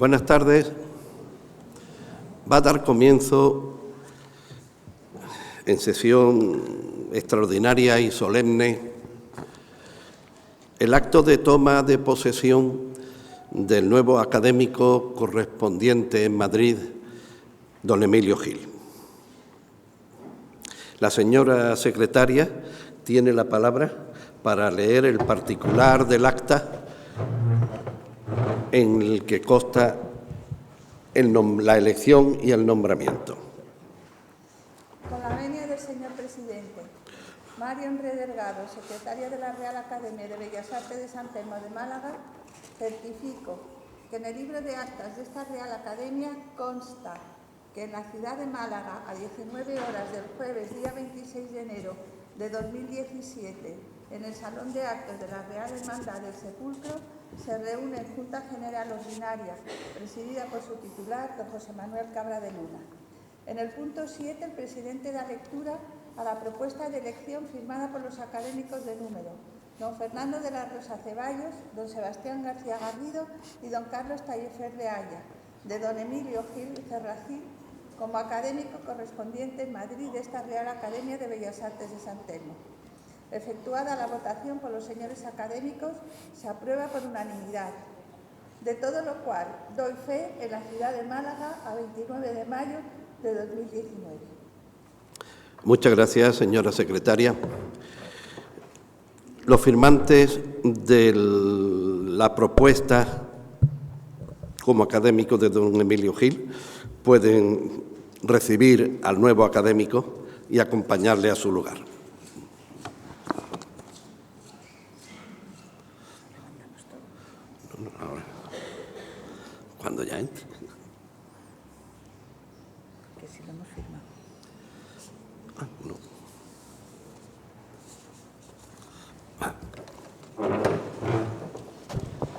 Buenas tardes. Va a dar comienzo en sesión extraordinaria y solemne el acto de toma de posesión del nuevo académico correspondiente en Madrid, don Emilio Gil. La señora secretaria tiene la palabra para leer el particular del acta en el que consta la elección y el nombramiento. Con la venia del señor presidente, Mario Enre Delgado, secretario de la Real Academia de Bellas Artes de San Telmo de Málaga, certifico que en el libro de actas de esta Real Academia consta que en la ciudad de Málaga, a 19 horas del jueves, día 26 de enero de 2017, en el Salón de Actos de la Real Hermandad del Sepulcro, se reúne en Junta General Ordinaria, presidida por su titular, don José Manuel Cabra de Luna. En el punto 7, el presidente da lectura a la propuesta de elección firmada por los académicos de número, don Fernando de la Rosa Ceballos, don Sebastián García Garrido y don Carlos Tallefer de Aya, de don Emilio Gil Cerracil, como académico correspondiente en Madrid de esta Real Academia de Bellas Artes de San Telmo. Efectuada la votación por los señores académicos, se aprueba por unanimidad, de todo lo cual doy fe en la ciudad de Málaga a 29 de mayo de 2019. Muchas gracias, señora secretaria. Los firmantes de la propuesta como académico de don Emilio Gil pueden recibir al nuevo académico y acompañarle a su lugar. Ahora, cuando ya entre. Que si lo hemos firmado. No.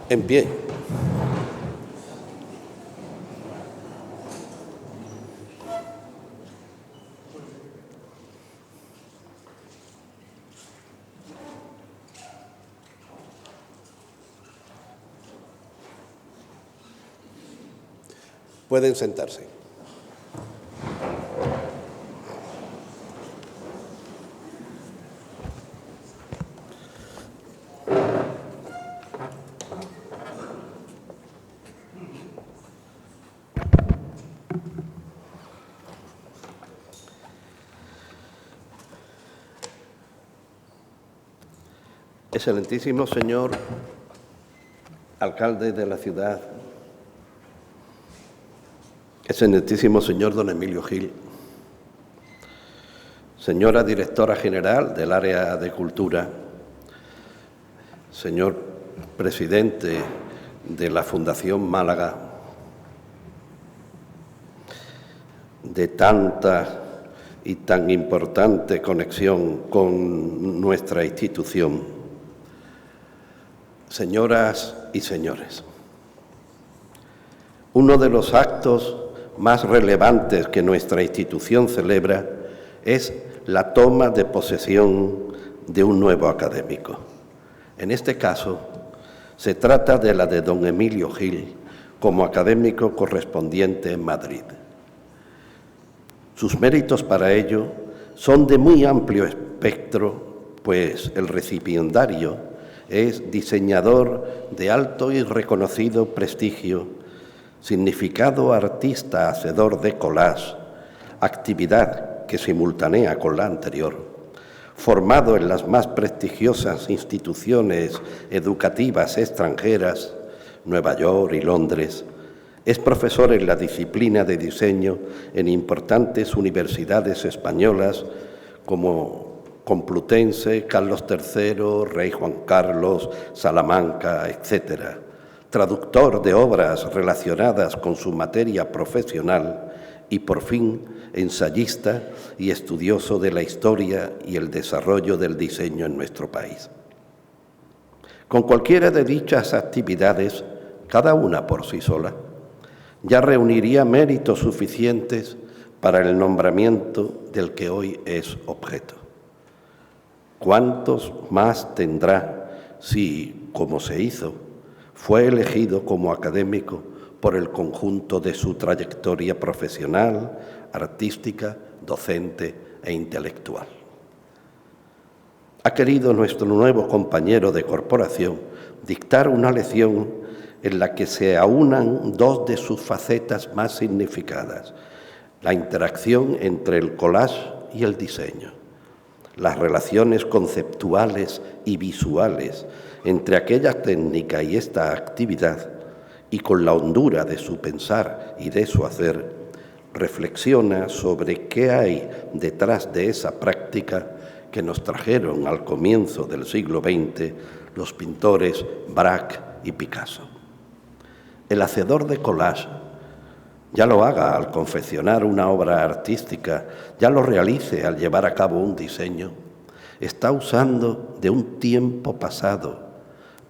En pie. Pueden sentarse. Excelentísimo señor alcalde de la ciudad, excelentísimo señor don Emilio Gil, señora directora general del área de cultura, señor presidente de la Fundación Málaga, de tanta y tan importante conexión con nuestra institución, señoras y señores, uno de los actos más relevantes que nuestra institución celebra es la toma de posesión de un nuevo académico. En este caso, se trata de la de don Emilio Gil como académico correspondiente en Madrid. Sus méritos para ello son de muy amplio espectro, pues el recipiendario es diseñador de alto y reconocido prestigio, significado artista hacedor de collage, actividad que simultanea con la anterior, formado en las más prestigiosas instituciones educativas extranjeras, Nueva York y Londres, es profesor en la disciplina de diseño en importantes universidades españolas como Complutense, Carlos III, Rey Juan Carlos, Salamanca, etc. Traductor de obras relacionadas con su materia profesional y, por fin, ensayista y estudioso de la historia y el desarrollo del diseño en nuestro país. Con cualquiera de dichas actividades, cada una por sí sola, ya reuniría méritos suficientes para el nombramiento del que hoy es objeto. ¿Cuántos más tendrá si, como se hizo, fue elegido como académico por el conjunto de su trayectoria profesional, artística, docente e intelectual. Ha querido nuestro nuevo compañero de corporación dictar una lección en la que se aunan dos de sus facetas más significadas: la interacción entre el collage y el diseño, las relaciones conceptuales y visuales entre aquella técnica y esta actividad, y con la hondura de su pensar y de su hacer, reflexiona sobre qué hay detrás de esa práctica que nos trajeron al comienzo del siglo XX los pintores Braque y Picasso. El hacedor de collage, ya lo haga al confeccionar una obra artística, ya lo realice al llevar a cabo un diseño, está usando de un tiempo pasado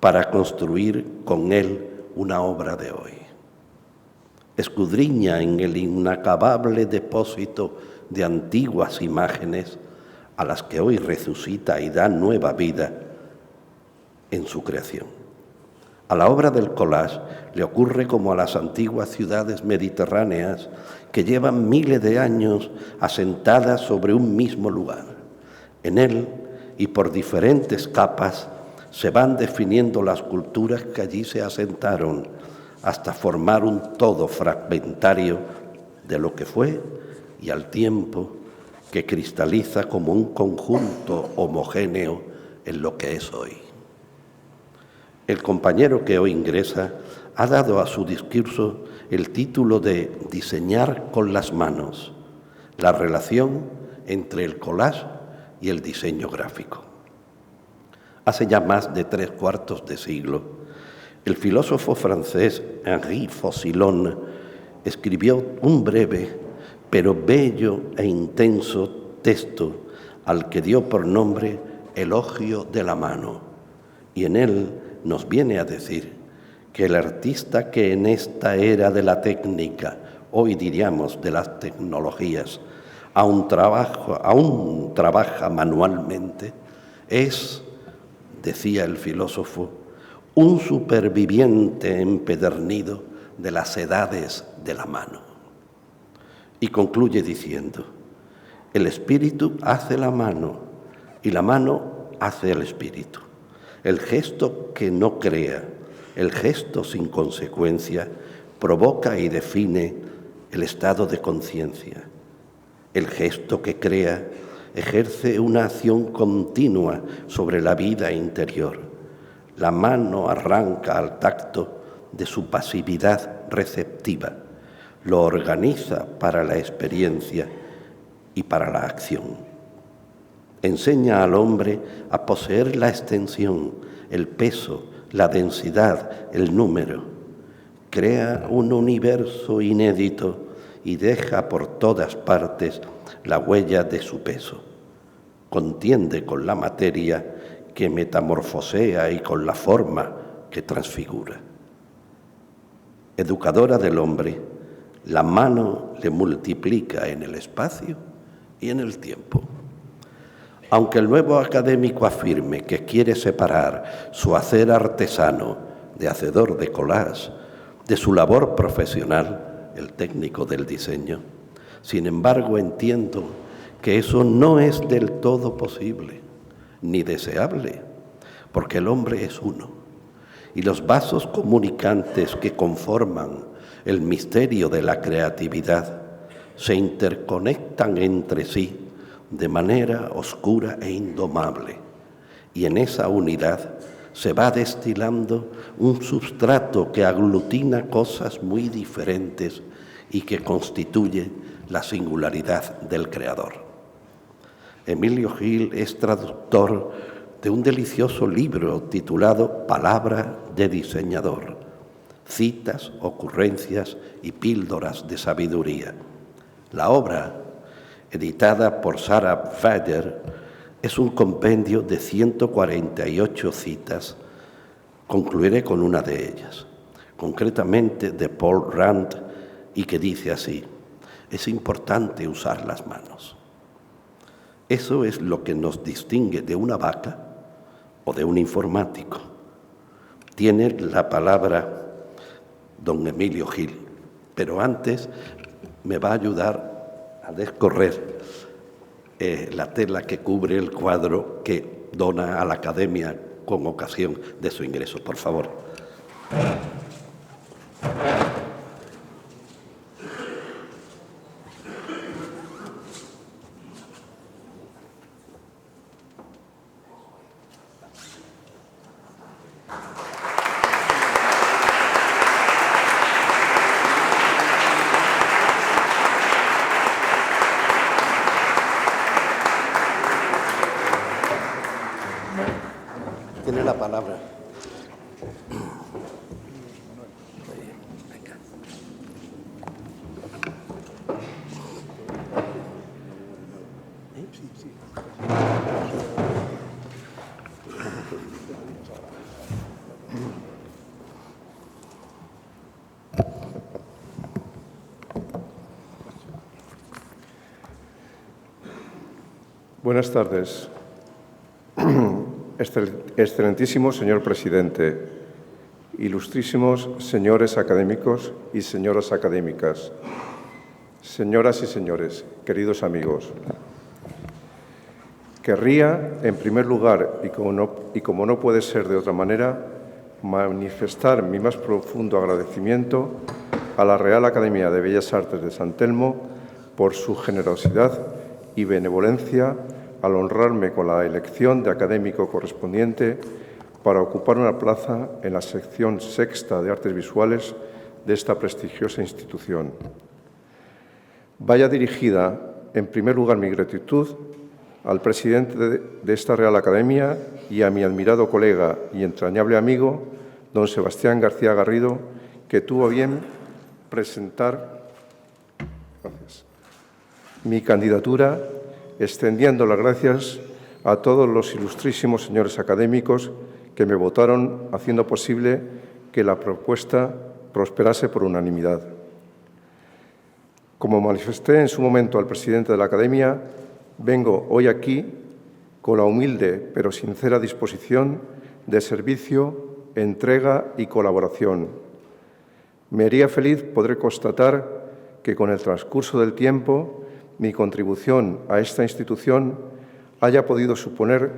para construir con él una obra de hoy. Escudriña en el inacabable depósito de antiguas imágenes a las que hoy resucita y da nueva vida en su creación. A la obra del collage le ocurre como a las antiguas ciudades mediterráneas que llevan miles de años asentadas sobre un mismo lugar. En él, y por diferentes capas, se van definiendo las culturas que allí se asentaron hasta formar un todo fragmentario de lo que fue y al tiempo que cristaliza como un conjunto homogéneo en lo que es hoy. El compañero que hoy ingresa ha dado a su discurso el título de Diseñar con las manos, la relación entre el collage y el diseño gráfico. Hace ya más de 3/4 de siglo, el filósofo francés Henri Faucillon escribió un breve pero bello e intenso texto al que dio por nombre Elogio de la mano, y en él nos viene a decir que el artista que en esta era de la técnica, hoy diríamos de las tecnologías, aún trabaja manualmente, es, decía el filósofo, un superviviente empedernido de las edades de la mano. Y concluye diciendo, el espíritu hace la mano y la mano hace el espíritu. El gesto que no crea, el gesto sin consecuencia, provoca y define el estado de conciencia. El gesto que crea ejerce una acción continua sobre la vida interior. La mano arranca al tacto de su pasividad receptiva, lo organiza para la experiencia y para la acción. Enseña al hombre a poseer la extensión, el peso, la densidad, el número. Crea un universo inédito y deja por todas partes la huella de su peso. Contiende con la materia que metamorfosea y con la forma que transfigura. Educadora del hombre, la mano le multiplica en el espacio y en el tiempo. Aunque el nuevo académico afirme que quiere separar su hacer artesano de hacedor de collage de su labor profesional, el técnico del diseño, sin embargo entiendo que eso no es del todo posible, ni deseable, porque el hombre es uno, y los vasos comunicantes que conforman el misterio de la creatividad se interconectan entre sí de manera oscura e indomable, y en esa unidad se va destilando un substrato que aglutina cosas muy diferentes y que constituye la singularidad del creador. Emilio Gil es traductor de un delicioso libro titulado Palabra de diseñador, citas, ocurrencias y píldoras de sabiduría. La obra, editada por Sarah Vader, es un compendio de 148 citas. Concluiré con una de ellas, concretamente de Paul Rand, y que dice así: es importante usar las manos. Eso es lo que nos distingue de una vaca o de un informático. Tiene la palabra don Emilio Gil. Pero antes me va a ayudar a descorrer la tela que cubre el cuadro que dona a la Academia con ocasión de su ingreso. Por favor. Tiene la palabra. Buenas tardes. Excelentísimo señor presidente, ilustrísimos señores académicos y señoras académicas, señoras y señores, queridos amigos. Querría, en primer lugar, y como no puede ser de otra manera, manifestar mi más profundo agradecimiento a la Real Academia de Bellas Artes de San Telmo por su generosidad y benevolencia al honrarme con la elección de académico correspondiente para ocupar una plaza en la sección sexta de Artes Visuales de esta prestigiosa institución. Vaya dirigida, en primer lugar, mi gratitud al presidente de esta Real Academia y a mi admirado colega y entrañable amigo, don Sebastián García Garrido, que tuvo a bien presentar mi candidatura, extendiendo las gracias a todos los ilustrísimos señores académicos que me votaron, haciendo posible que la propuesta prosperase por unanimidad. Como manifesté en su momento al presidente de la Academia, vengo hoy aquí con la humilde pero sincera disposición de servicio, entrega y colaboración. Me haría feliz poder constatar que con el transcurso del tiempo mi contribución a esta institución haya podido suponer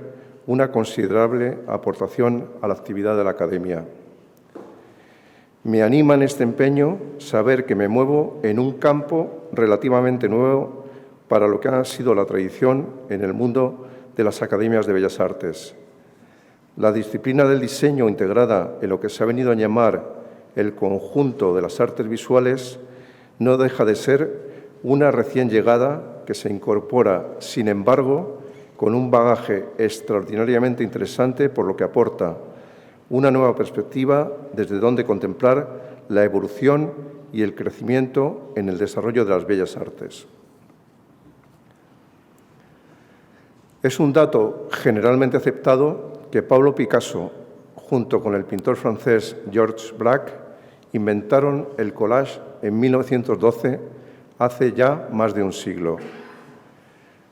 una considerable aportación a la actividad de la Academia. Me anima en este empeño saber que me muevo en un campo relativamente nuevo para lo que ha sido la tradición en el mundo de las Academias de Bellas Artes. La disciplina del diseño integrada en lo que se ha venido a llamar el conjunto de las artes visuales no deja de ser una recién llegada que se incorpora, sin embargo, con un bagaje extraordinariamente interesante por lo que aporta una nueva perspectiva desde donde contemplar la evolución y el crecimiento en el desarrollo de las bellas artes. Es un dato generalmente aceptado que Pablo Picasso, junto con el pintor francés Georges Braque, inventaron el collage en 1912, hace ya más de un siglo.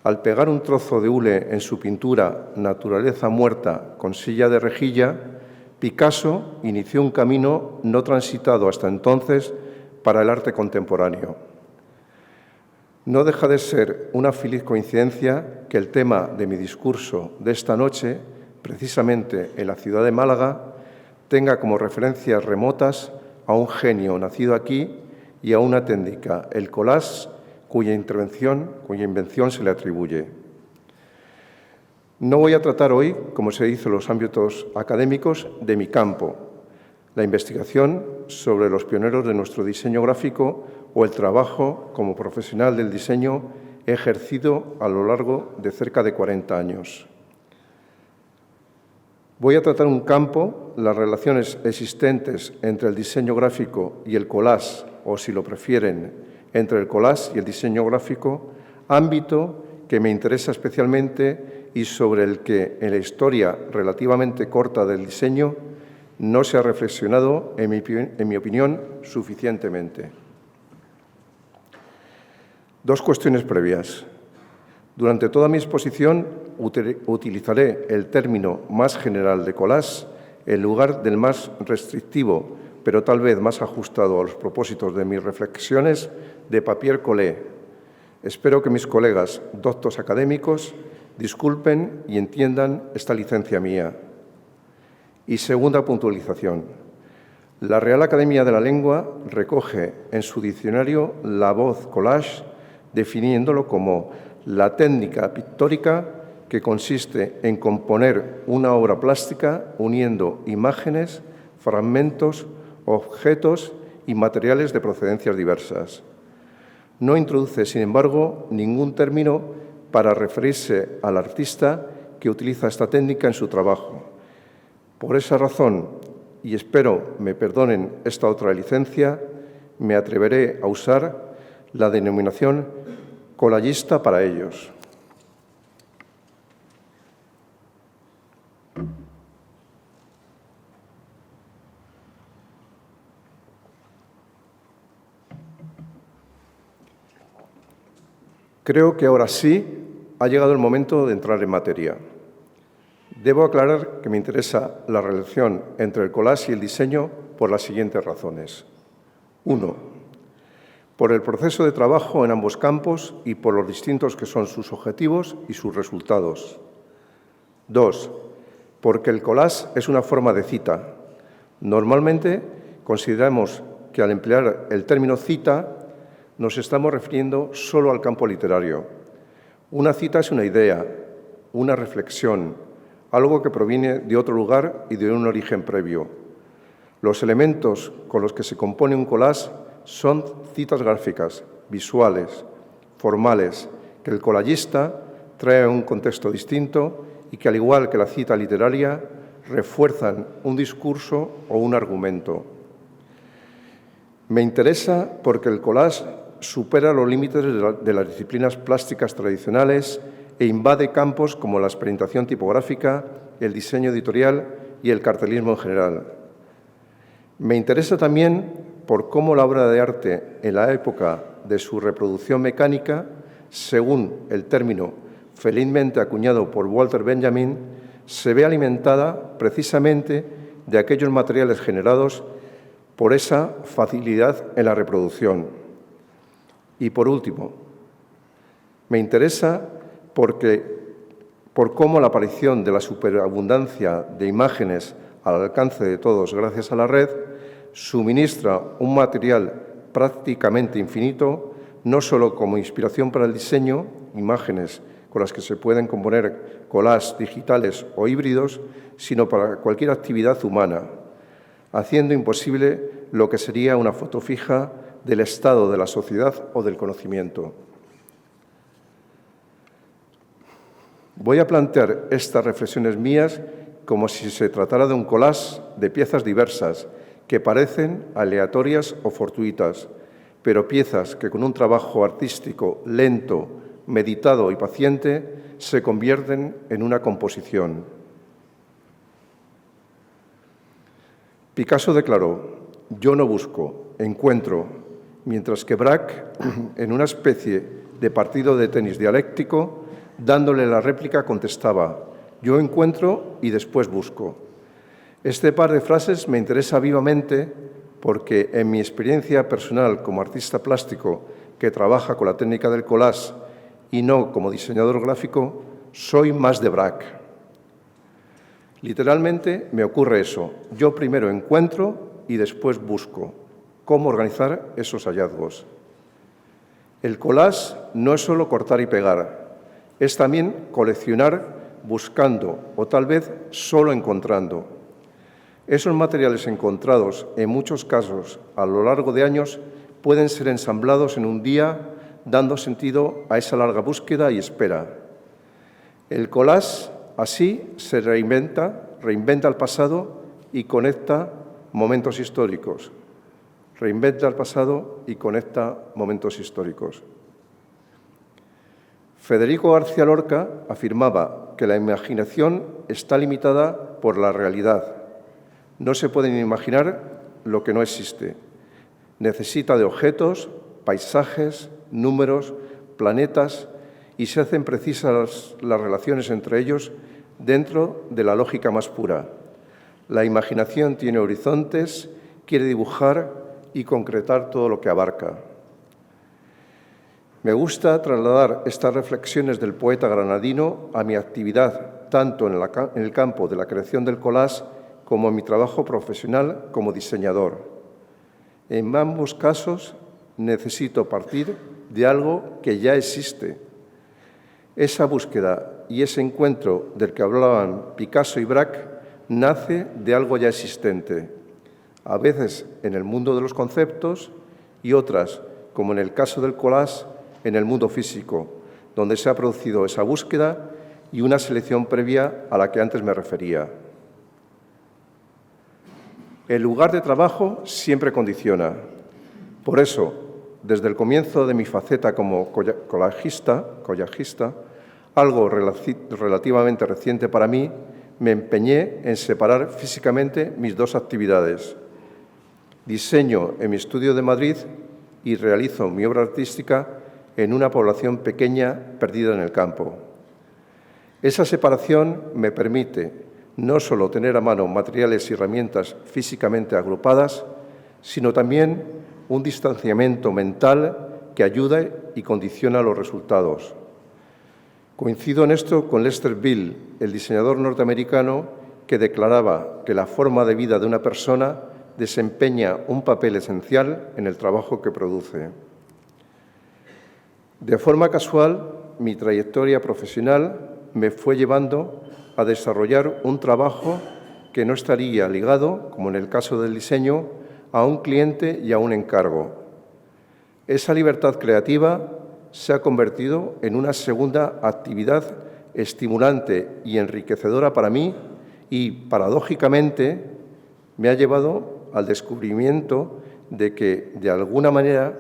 Al pegar un trozo de hule en su pintura Naturaleza muerta con silla de rejilla, Picasso inició un camino no transitado hasta entonces para el arte contemporáneo. No deja de ser una feliz coincidencia que el tema de mi discurso de esta noche, precisamente en la ciudad de Málaga, tenga como referencias remotas a un genio nacido aquí y a una técnica, el collage, cuya invención se le atribuye. No voy a tratar hoy, como se dice en los ámbitos académicos, de mi campo, la investigación sobre los pioneros de nuestro diseño gráfico o el trabajo como profesional del diseño ejercido a lo largo de cerca de 40 años. Voy a tratar un campo, las relaciones existentes entre el diseño gráfico y el collage, o si lo prefieren, entre el collage y el diseño gráfico, ámbito que me interesa especialmente y sobre el que en la historia relativamente corta del diseño no se ha reflexionado, en mi opinión, suficientemente. Dos cuestiones previas. Durante toda mi exposición utilizaré el término más general de collage en lugar del más restrictivo pero tal vez más ajustado a los propósitos de mis reflexiones, de papier collé. Espero que mis colegas doctos académicos disculpen y entiendan esta licencia mía. Y segunda puntualización. La Real Academia de la Lengua recoge en su diccionario la voz collage, definiéndolo como la técnica pictórica que consiste en componer una obra plástica uniendo imágenes, fragmentos, objetos y materiales de procedencias diversas. No introduce, sin embargo, ningún término para referirse al artista que utiliza esta técnica en su trabajo. Por esa razón, y espero me perdonen esta otra licencia, me atreveré a usar la denominación collagista para ellos. Creo que ahora sí ha llegado el momento de entrar en materia. Debo aclarar que me interesa la relación entre el collage y el diseño por las siguientes razones. 1. Por el proceso de trabajo en ambos campos y por los distintos que son sus objetivos y sus resultados. 2. Porque el collage es una forma de cita. Normalmente consideramos que al emplear el término cita nos estamos refiriendo solo al campo literario. Una cita es una idea, una reflexión, algo que proviene de otro lugar y de un origen previo. Los elementos con los que se compone un collage son citas gráficas, visuales, formales, que el collagista trae a un contexto distinto y que, al igual que la cita literaria, refuerzan un discurso o un argumento. Me interesa porque el collage supera los límites de las disciplinas plásticas tradicionales e invade campos como la experimentación tipográfica, el diseño editorial y el cartelismo en general. Me interesa también por cómo la obra de arte en la época de su reproducción mecánica, según el término felizmente acuñado por Walter Benjamin, se ve alimentada precisamente de aquellos materiales generados por esa facilidad en la reproducción. Y por último, me interesa por cómo la aparición de la superabundancia de imágenes al alcance de todos gracias a la red suministra un material prácticamente infinito, no solo como inspiración para el diseño, imágenes con las que se pueden componer collages digitales o híbridos, sino para cualquier actividad humana, haciendo imposible lo que sería una foto fija del estado de la sociedad o del conocimiento. Voy a plantear estas reflexiones mías como si se tratara de un collage de piezas diversas que parecen aleatorias o fortuitas, pero piezas que con un trabajo artístico lento, meditado y paciente se convierten en una composición. Picasso declaró: «Yo no busco, encuentro», mientras que Braque, en una especie de partido de tenis dialéctico, dándole la réplica, contestaba: «Yo encuentro y después busco». Este par de frases me interesa vivamente porque, en mi experiencia personal como artista plástico que trabaja con la técnica del collage y no como diseñador gráfico, soy más de Braque. Literalmente me ocurre eso. Yo primero encuentro y después busco cómo organizar esos hallazgos. El collage no es solo cortar y pegar, es también coleccionar buscando o tal vez solo encontrando. Esos materiales encontrados, en muchos casos a lo largo de años, pueden ser ensamblados en un día, dando sentido a esa larga búsqueda y espera. El collage, así, se reinventa el pasado y conecta momentos históricos. Reinventa el pasado y conecta momentos históricos. Federico García Lorca afirmaba que la imaginación está limitada por la realidad. No se puede imaginar lo que no existe. Necesita de objetos, paisajes, números, planetas y se hacen precisas las relaciones entre ellos dentro de la lógica más pura. La imaginación tiene horizontes quiere dibujar y concretar todo lo que abarca. Me gusta trasladar estas reflexiones del poeta granadino a mi actividad, tanto en el campo de la creación del collage como en mi trabajo profesional como diseñador. En ambos casos necesito partir de algo que ya existe. Esa búsqueda y ese encuentro del que hablaban Picasso y Braque nace de algo ya existente, a veces en el mundo de los conceptos y otras, como en el caso del collage, en el mundo físico, donde se ha producido esa búsqueda y una selección previa a la que antes me refería. El lugar de trabajo siempre condiciona. Por eso, desde el comienzo de mi faceta como collagista, algo relativamente reciente para mí, me empeñé en separar físicamente mis dos actividades. Diseño en mi estudio de Madrid y realizo mi obra artística en una población pequeña perdida en el campo. Esa separación me permite no solo tener a mano materiales y herramientas físicamente agrupadas, sino también un distanciamiento mental que ayuda y condiciona los resultados. Coincido en esto con Lester Bill, el diseñador norteamericano que declaraba que la forma de vida de una persona desempeña un papel esencial en el trabajo que produce. De forma casual, mi trayectoria profesional me fue llevando a desarrollar un trabajo que no estaría ligado, como en el caso del diseño, a un cliente y a un encargo. Esa libertad creativa se ha convertido en una segunda actividad estimulante y enriquecedora para mí y, paradójicamente, me ha llevado al descubrimiento de que, de alguna manera,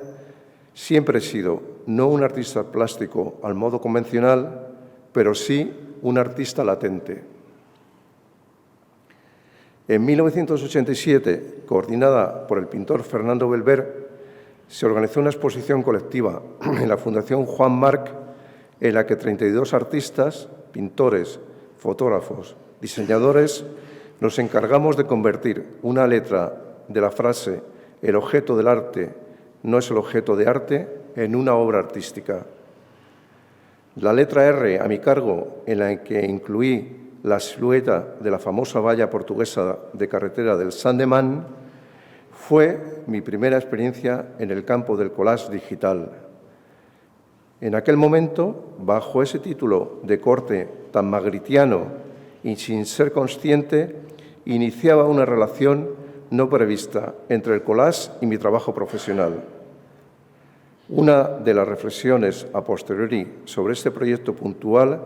siempre he sido no un artista plástico al modo convencional, pero sí un artista latente. En 1987, coordinada por el pintor Fernando Belver, se organizó una exposición colectiva en la Fundación Juan March, en la que 32 artistas, pintores, fotógrafos, diseñadores, nos encargamos de convertir una letra de la frase «El objeto del arte no es el objeto de arte» en una obra artística. La letra R a mi cargo, en la que incluí la silueta de la famosa valla portuguesa de carretera del Sandeman, fue mi primera experiencia en el campo del collage digital. En aquel momento, bajo ese título de corte tan magritiano y sin ser consciente, iniciaba una relación no prevista entre el collage y mi trabajo profesional. Una de las reflexiones a posteriori sobre este proyecto puntual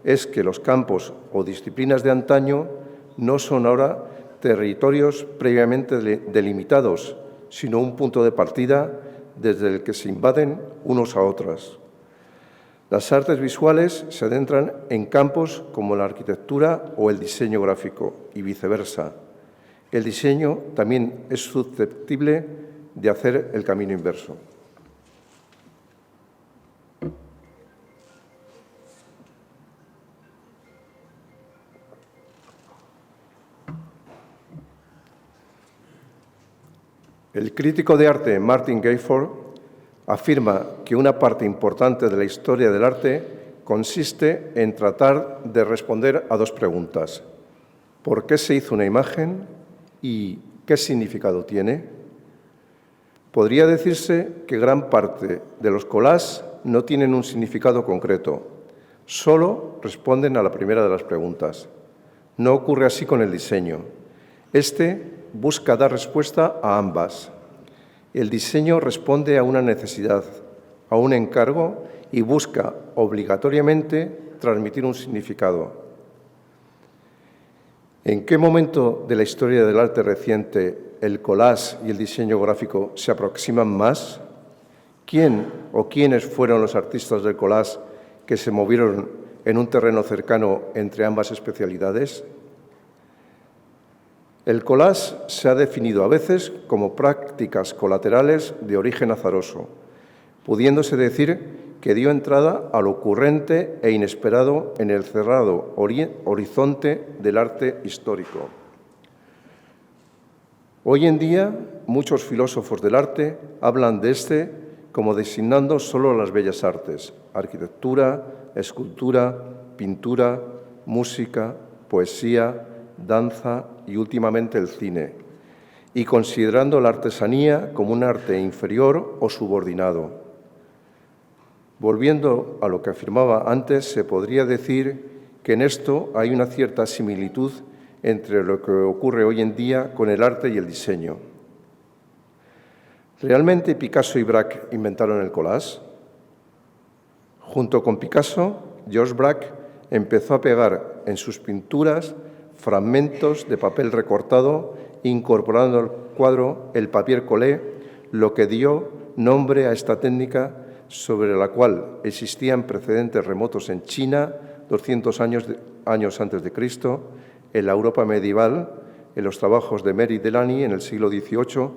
es que los campos o disciplinas de antaño no son ahora territorios previamente delimitados, sino un punto de partida desde el que se invaden unos a otras. Las artes visuales se adentran en campos como la arquitectura o el diseño gráfico y viceversa. El diseño también es susceptible de hacer el camino inverso. El crítico de arte Martin Gayford afirma que una parte importante de la historia del arte consiste en tratar de responder a dos preguntas. ¿Por qué se hizo una imagen y qué significado tiene? Podría decirse que gran parte de los collages no tienen un significado concreto, solo responden a la primera de las preguntas. No ocurre así con el diseño. Este busca dar respuesta a ambas. El diseño responde a una necesidad, a un encargo y busca obligatoriamente transmitir un significado. ¿En qué momento de la historia del arte reciente el collage y el diseño gráfico se aproximan más? ¿Quién o quiénes fueron los artistas del collage que se movieron en un terreno cercano entre ambas especialidades? El collage se ha definido a veces como prácticas colaterales de origen azaroso, pudiéndose decir que dio entrada a lo ocurrente e inesperado en el cerrado horizonte del arte histórico. Hoy en día, muchos filósofos del arte hablan de este como designando solo las bellas artes: arquitectura, escultura, pintura, música, poesía, danza y últimamente el cine, y considerando la artesanía como un arte inferior o subordinado. Volviendo a lo que afirmaba antes, se podría decir que en esto hay una cierta similitud entre lo que ocurre hoy en día con el arte y el diseño. ¿Realmente Picasso y Braque inventaron el collage? Junto con Picasso, Georges Braque empezó a pegar en sus pinturas fragmentos de papel recortado, incorporando al cuadro el papier collé, lo que dio nombre a esta técnica sobre la cual existían precedentes remotos en China 200 años antes de Cristo, en la Europa medieval, en los trabajos de Mary Delany en el siglo XVIII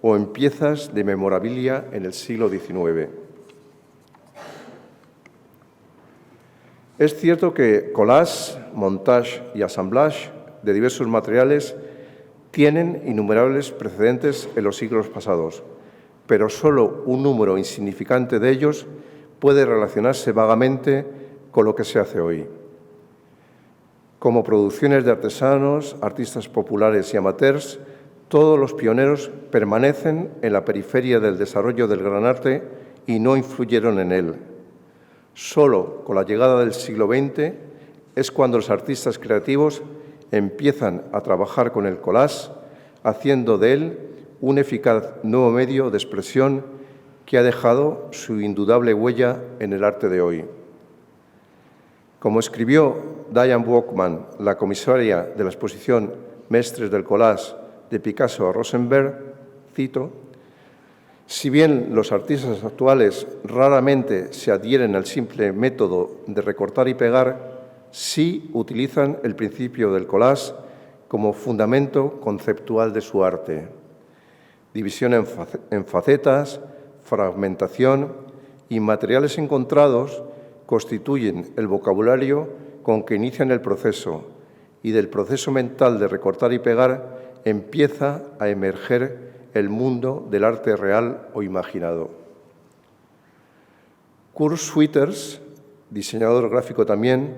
o en piezas de memorabilia en el siglo XIX. Es cierto que collage, montage y assemblage de diversos materiales tienen innumerables precedentes en los siglos pasados, pero solo un número insignificante de ellos puede relacionarse vagamente con lo que se hace hoy. Como producciones de artesanos, artistas populares y amateurs, todos los pioneros permanecen en la periferia del desarrollo del gran arte y no influyeron en él. Solo con la llegada del siglo XX es cuando los artistas creativos empiezan a trabajar con el collage, haciendo de él un eficaz nuevo medio de expresión que ha dejado su indudable huella en el arte de hoy. Como escribió Diane Walkman, la comisaria de la exposición Mestres del Collage de Picasso a Rosenberg, cito: si bien los artistas actuales raramente se adhieren al simple método de recortar y pegar, sí utilizan el principio del collage como fundamento conceptual de su arte. División en facetas, fragmentación y materiales encontrados constituyen el vocabulario con que inician el proceso, y del proceso mental de recortar y pegar empieza a emerger el mundo del arte real o imaginado. Kurt Schwitters, diseñador gráfico también,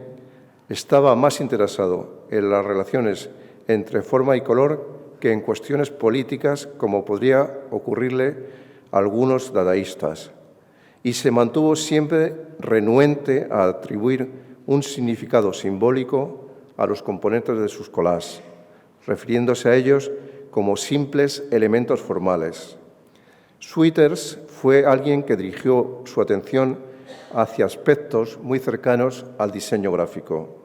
estaba más interesado en las relaciones entre forma y color que en cuestiones políticas, como podría ocurrirle a algunos dadaístas, y se mantuvo siempre renuente a atribuir un significado simbólico a los componentes de sus collages, refiriéndose a ellos como simples elementos formales. Schwitters fue alguien que dirigió su atención hacia aspectos muy cercanos al diseño gráfico.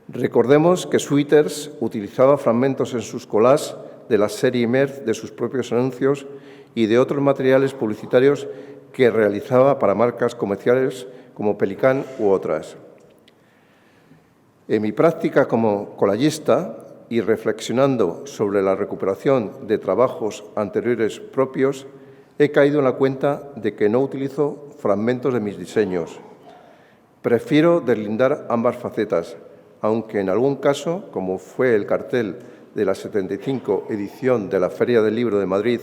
Recordemos que Schwitters utilizaba fragmentos en sus collages de la serie Merz de sus propios anuncios y de otros materiales publicitarios que realizaba para marcas comerciales como Pelican u otras. En mi práctica como collagista y reflexionando sobre la recuperación de trabajos anteriores propios, he caído en la cuenta de que no utilizo fragmentos de mis diseños. Prefiero deslindar ambas facetas, aunque en algún caso, como fue el cartel de la 75 edición de la Feria del Libro de Madrid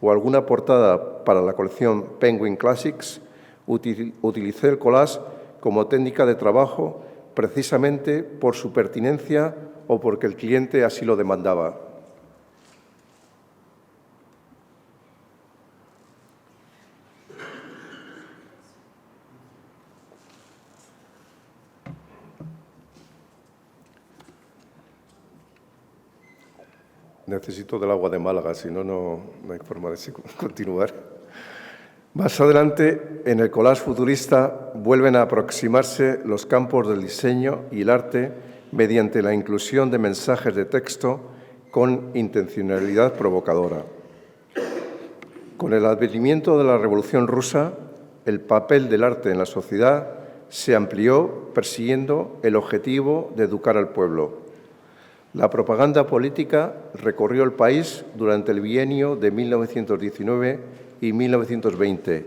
o alguna portada para la colección Penguin Classics, utilicé el collage como técnica de trabajo precisamente por su pertinencia o porque el cliente así lo demandaba. Necesito del agua de Málaga, si no, no hay forma de continuar. Más adelante, en el collage futurista, vuelven a aproximarse los campos del diseño y el arte mediante la inclusión de mensajes de texto con intencionalidad provocadora. Con el advenimiento de la Revolución Rusa, el papel del arte en la sociedad se amplió persiguiendo el objetivo de educar al pueblo. La propaganda política recorrió el país durante el bienio de 1919 y 1920,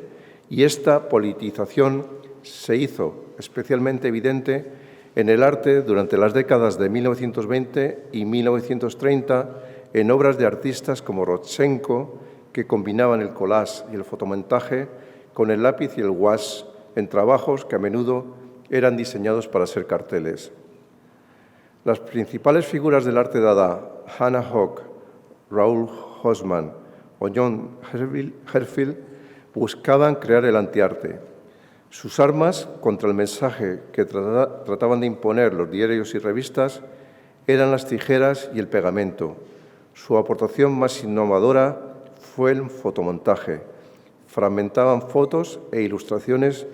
y esta politización se hizo especialmente evidente en el arte durante las décadas de 1920 y 1930, en obras de artistas como Rodchenko, que combinaban el collage y el fotomontaje con el lápiz y el gouache en trabajos que a menudo eran diseñados para ser carteles. Las principales figuras del arte dada, Hannah Hogg, Raoul Haussmann o John Herzfeld, buscaban crear el antiarte. Sus armas contra el mensaje que trataban de imponer los diarios y revistas eran las tijeras y el pegamento. Su aportación más innovadora fue el fotomontaje. Fragmentaban fotos e ilustraciones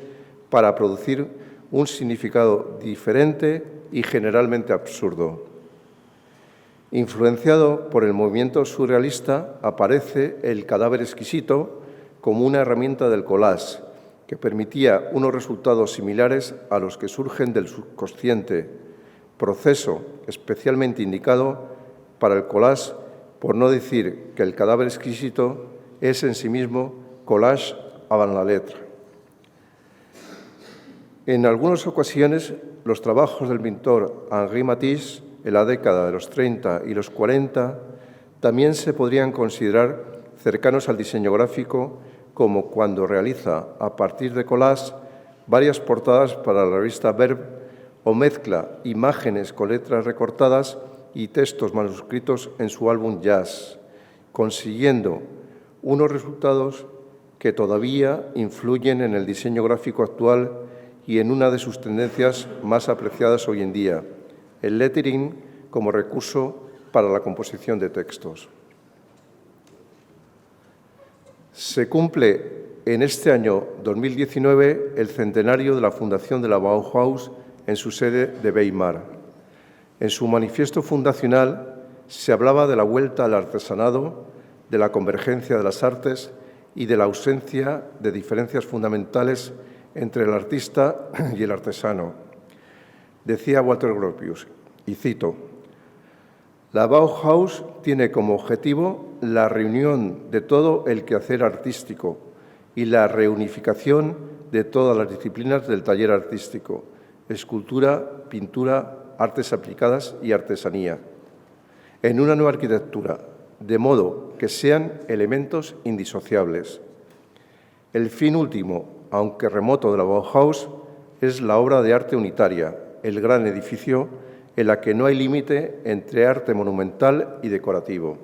para producir un significado diferente y generalmente absurdo. Influenciado por el movimiento surrealista, aparece el cadáver exquisito como una herramienta del collage que permitía unos resultados similares a los que surgen del subconsciente, proceso especialmente indicado para el collage, por no decir que el cadáver exquisito es en sí mismo collage avant la lettre. En algunas ocasiones, los trabajos del pintor Henri Matisse en la década de los 30 y los 40 también se podrían considerar cercanos al diseño gráfico, como cuando realiza, a partir de collage, varias portadas para la revista Verbe o mezcla imágenes con letras recortadas y textos manuscritos en su álbum Jazz, consiguiendo unos resultados que todavía influyen en el diseño gráfico actual y en una de sus tendencias más apreciadas hoy en día, el lettering como recurso para la composición de textos. Se cumple en este año 2019 el centenario de la fundación de la Bauhaus en su sede de Weimar. En su manifiesto fundacional se hablaba de la vuelta al artesanado, de la convergencia de las artes y de la ausencia de diferencias fundamentales entre el artista y el artesano. Decía Walter Gropius, y cito: «La Bauhaus tiene como objetivo la reunión de todo el quehacer artístico y la reunificación de todas las disciplinas del taller artístico, escultura, pintura, artes aplicadas y artesanía, en una nueva arquitectura, de modo que sean elementos indisociables. El fin último, aunque remoto, de la Bauhaus es la obra de arte unitaria, el gran edificio en la que no hay límite entre arte monumental y decorativo».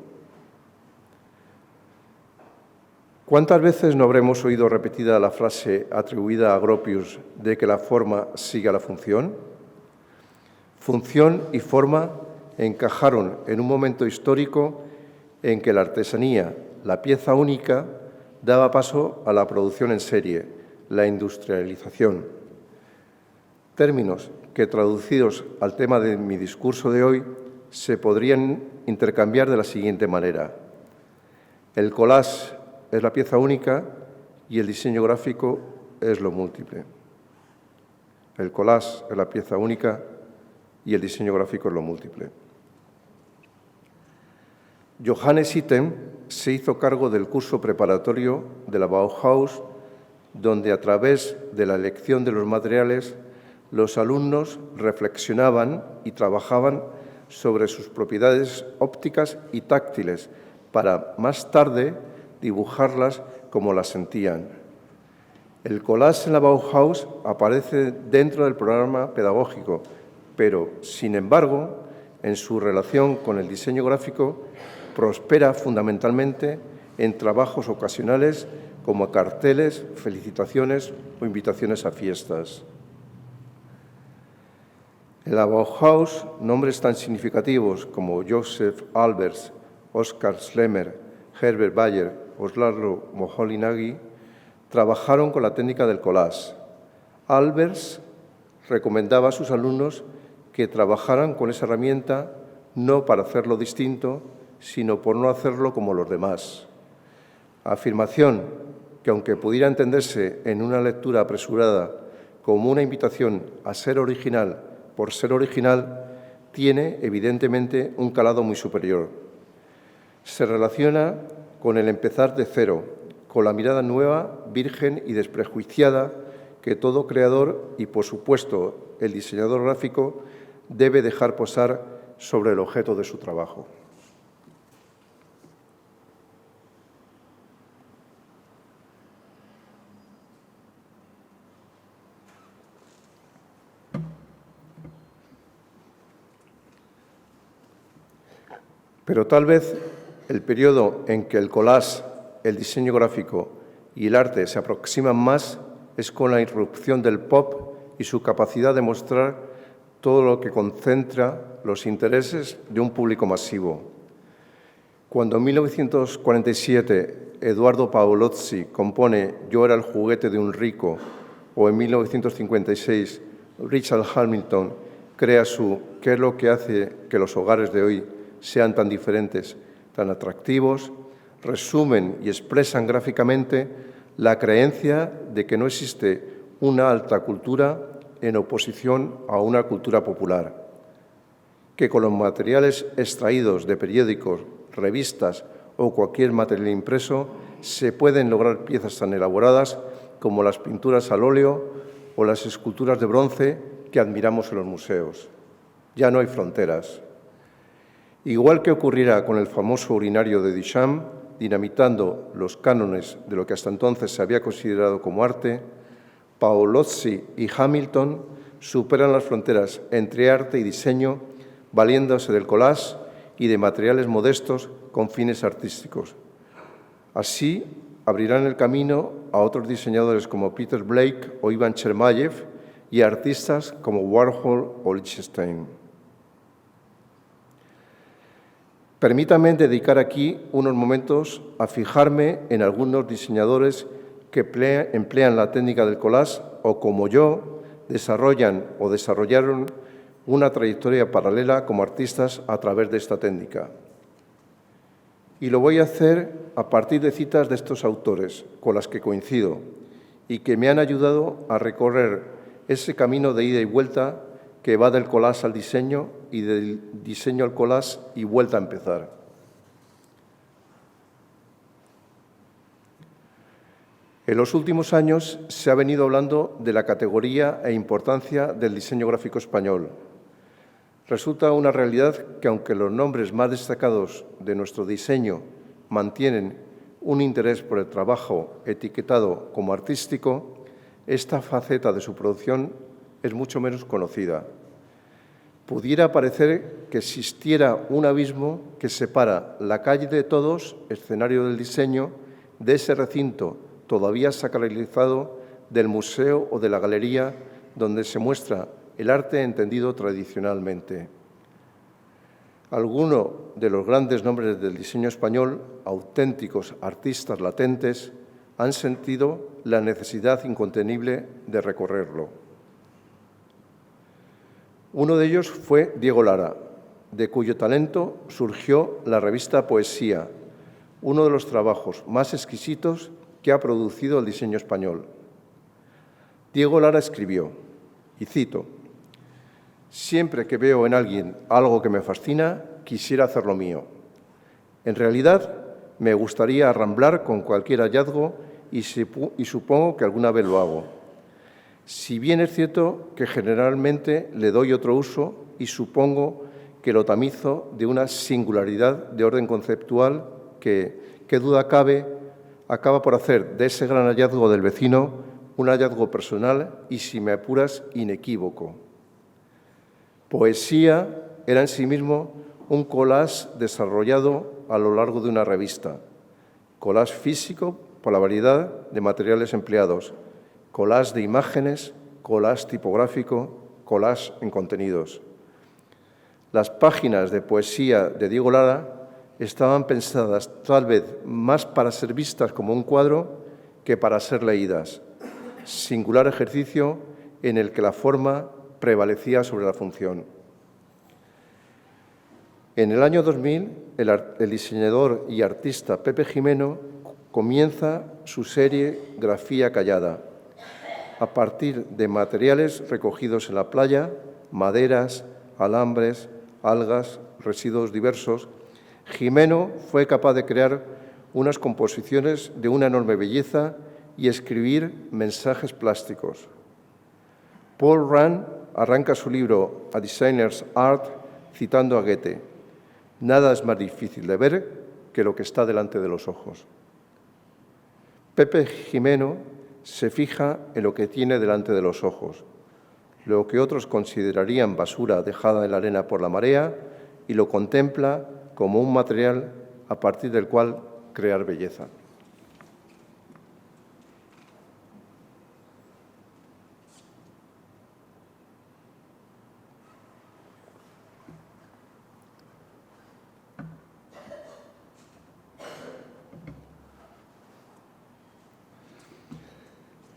¿Cuántas veces no habremos oído repetida la frase atribuida a Gropius de que la forma sigue a la función? Función y forma encajaron en un momento histórico en que la artesanía, la pieza única, daba paso a la producción en serie, la industrialización. Términos que, traducidos al tema de mi discurso de hoy, se podrían intercambiar de la siguiente manera. El collage es la pieza única y el diseño gráfico es lo múltiple. El collage es la pieza única y el diseño gráfico es lo múltiple. Johannes Itten se hizo cargo del curso preparatorio de la Bauhaus, donde a través de la elección de los materiales los alumnos reflexionaban y trabajaban sobre sus propiedades ópticas y táctiles para más tarde dibujarlas como las sentían. El collage en la Bauhaus aparece dentro del programa pedagógico, pero, sin embargo, en su relación con el diseño gráfico, prospera fundamentalmente en trabajos ocasionales como carteles, felicitaciones o invitaciones a fiestas. En la Bauhaus, nombres tan significativos como Joseph Albers, Oskar Schlemmer, Herbert Bayer o Laszlo Moholy-Nagy trabajaron con la técnica del collage. Albers recomendaba a sus alumnos que trabajaran con esa herramienta no para hacerlo distinto, sino por no hacerlo como los demás. Afirmación que, aunque pudiera entenderse en una lectura apresurada como una invitación a ser original por ser original, tiene evidentemente un calado muy superior. Se relaciona con el empezar de cero, con la mirada nueva, virgen y desprejuiciada que todo creador y, por supuesto, el diseñador gráfico debe dejar posar sobre el objeto de su trabajo. Pero tal vez el periodo en que el collage, el diseño gráfico y el arte se aproximan más es con la irrupción del pop y su capacidad de mostrar todo lo que concentra los intereses de un público masivo. Cuando en 1947 Eduardo Paolozzi compone Yo era el juguete de un rico, o en 1956 Richard Hamilton crea su ¿Qué es lo que hace que los hogares de hoy sean tan diferentes, tan atractivos?, resumen y expresan gráficamente la creencia de que no existe una alta cultura en oposición a una cultura popular, que con los materiales extraídos de periódicos, revistas o cualquier material impreso se pueden lograr piezas tan elaboradas como las pinturas al óleo o las esculturas de bronce que admiramos en los museos. Ya no hay fronteras. Igual que ocurriera con el famoso urinario de Duchamp, dinamitando los cánones de lo que hasta entonces se había considerado como arte, Paolozzi y Hamilton superan las fronteras entre arte y diseño, valiéndose del collage y de materiales modestos con fines artísticos. Así, abrirán el camino a otros diseñadores como Peter Blake o Ivan Chermayev y a artistas como Warhol o Lichtenstein. Permítame dedicar aquí unos momentos a fijarme en algunos diseñadores que emplean la técnica del collage o, como yo, desarrollan o desarrollaron una trayectoria paralela como artistas a través de esta técnica. Y lo voy a hacer a partir de citas de estos autores con las que coincido y que me han ayudado a recorrer ese camino de ida y vuelta que va del collage al diseño y del diseño al collage y vuelta a empezar. En los últimos años se ha venido hablando de la categoría e importancia del diseño gráfico español. Resulta una realidad que, aunque los nombres más destacados de nuestro diseño mantienen un interés por el trabajo etiquetado como artístico, esta faceta de su producción es mucho menos conocida. Pudiera parecer que existiera un abismo que separa la calle de Todos, escenario del diseño, de ese recinto todavía sacralizado del museo o de la galería donde se muestra el arte entendido tradicionalmente. Algunos de los grandes nombres del diseño español, auténticos artistas latentes, han sentido la necesidad incontenible de recorrerlo. Uno de ellos fue Diego Lara, de cuyo talento surgió la revista Poesía, uno de los trabajos más exquisitos que ha producido el diseño español. Diego Lara escribió, y cito: «Siempre que veo en alguien algo que me fascina, quisiera hacerlo mío. En realidad, me gustaría arramblar con cualquier hallazgo y supongo que alguna vez lo hago. Si bien es cierto que generalmente le doy otro uso y supongo que lo tamizo de una singularidad de orden conceptual que, qué duda cabe, acaba por hacer de ese gran hallazgo del vecino un hallazgo personal y, si me apuras, inequívoco. Poesía era en sí mismo un collage desarrollado a lo largo de una revista. Collage físico por la variedad de materiales empleados, collage de imágenes, collage tipográfico, collage en contenidos. Las páginas de poesía de Diego Lara estaban pensadas tal vez más para ser vistas como un cuadro que para ser leídas. Singular ejercicio en el que la forma prevalecía sobre la función. En el año 2000, el diseñador y artista Pepe Gimeno comienza su serie Grafía Callada, a partir de materiales recogidos en la playa, maderas, alambres, algas, residuos diversos. Gimeno fue capaz de crear unas composiciones de una enorme belleza y escribir mensajes plásticos. Paul Rand arranca su libro A Designer's Art citando a Goethe: «Nada es más difícil de ver que lo que está delante de los ojos». Pepe Gimeno se fija en lo que tiene delante de los ojos, lo que otros considerarían basura dejada en la arena por la marea, y lo contempla como un material a partir del cual crear belleza.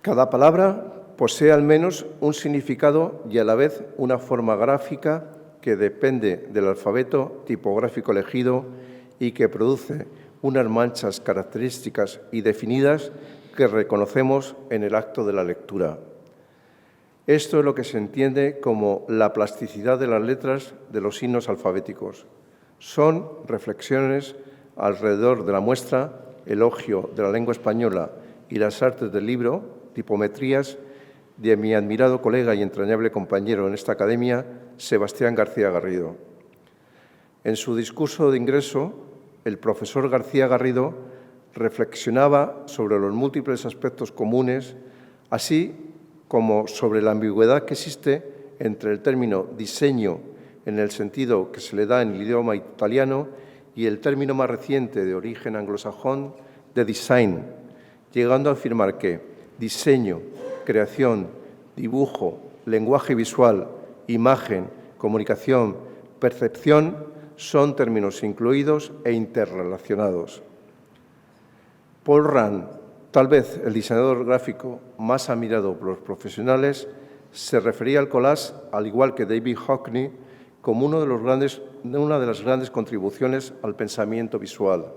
Cada palabra posee al menos un significado y a la vez una forma gráfica que depende del alfabeto tipográfico elegido y que produce unas manchas características y definidas que reconocemos en el acto de la lectura. Esto es lo que se entiende como la plasticidad de las letras de los signos alfabéticos. Son reflexiones alrededor de la muestra, elogio de la lengua española y las artes del libro, tipometrías, de mi admirado colega y entrañable compañero en esta academia, Sebastián García Garrido. En su discurso de ingreso, el profesor García Garrido reflexionaba sobre los múltiples aspectos comunes, así como sobre la ambigüedad que existe entre el término diseño, en el sentido que se le da en el idioma italiano, y el término más reciente de origen anglosajón de design, llegando a afirmar que diseño, creación, dibujo, lenguaje visual, imagen, comunicación, percepción son términos incluidos e interrelacionados. Paul Rand, tal vez el diseñador gráfico más admirado por los profesionales, se refería al collage, al igual que David Hockney, como una de las grandes contribuciones al pensamiento visual.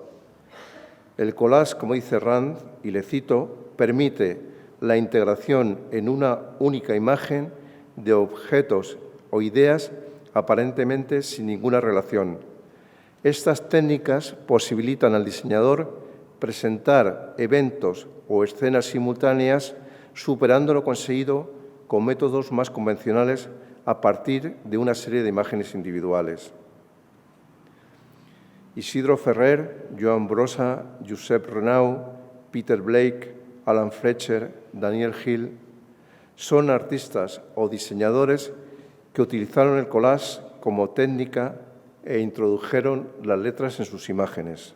El collage, como dice Rand, y le cito, permite la integración en una única imagen de objetos o ideas aparentemente sin ninguna relación. Estas técnicas posibilitan al diseñador presentar eventos o escenas simultáneas superando lo conseguido con métodos más convencionales a partir de una serie de imágenes individuales. Isidro Ferrer, Joan Brossa, Josep Renau, Peter Blake, Alan Fletcher, Daniel Hill, son artistas o diseñadores que utilizaron el collage como técnica e introdujeron las letras en sus imágenes.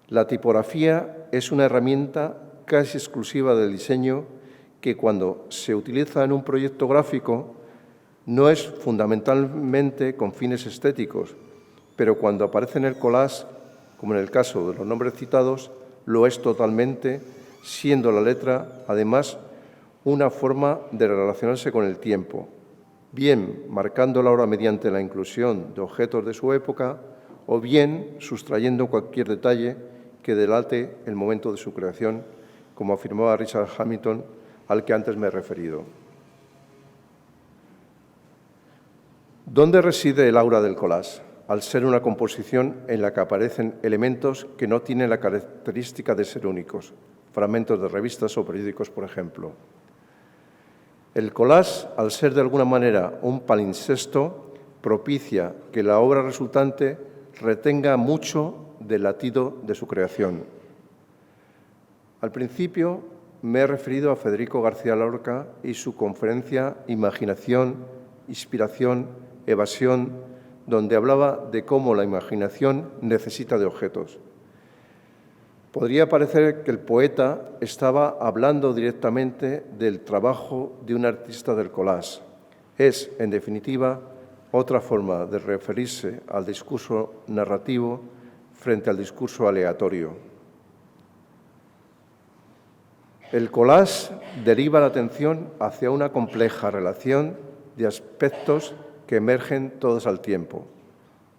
La tipografía es una herramienta casi exclusiva del diseño que cuando se utiliza en un proyecto gráfico no es fundamentalmente con fines estéticos, pero cuando aparece en el collage, como en el caso de los nombres citados, lo es totalmente, siendo la letra, además, una forma de relacionarse con el tiempo, bien marcando la hora mediante la inclusión de objetos de su época o bien sustrayendo cualquier detalle que delate el momento de su creación, como afirmaba Richard Hamilton, al que antes me he referido. ¿Dónde reside el aura del collage? Al ser una composición en la que aparecen elementos que no tienen la característica de ser únicos, fragmentos de revistas o periódicos, por ejemplo. El collage, al ser de alguna manera un palimpsesto, propicia que la obra resultante retenga mucho del latido de su creación. Al principio me he referido a Federico García Lorca y su conferencia Imaginación, Inspiración, Evasión, donde hablaba de cómo la imaginación necesita de objetos. Podría parecer que el poeta estaba hablando directamente del trabajo de un artista del collage. Es, en definitiva, otra forma de referirse al discurso narrativo frente al discurso aleatorio. El collage deriva la atención hacia una compleja relación de aspectos que emergen todos al tiempo,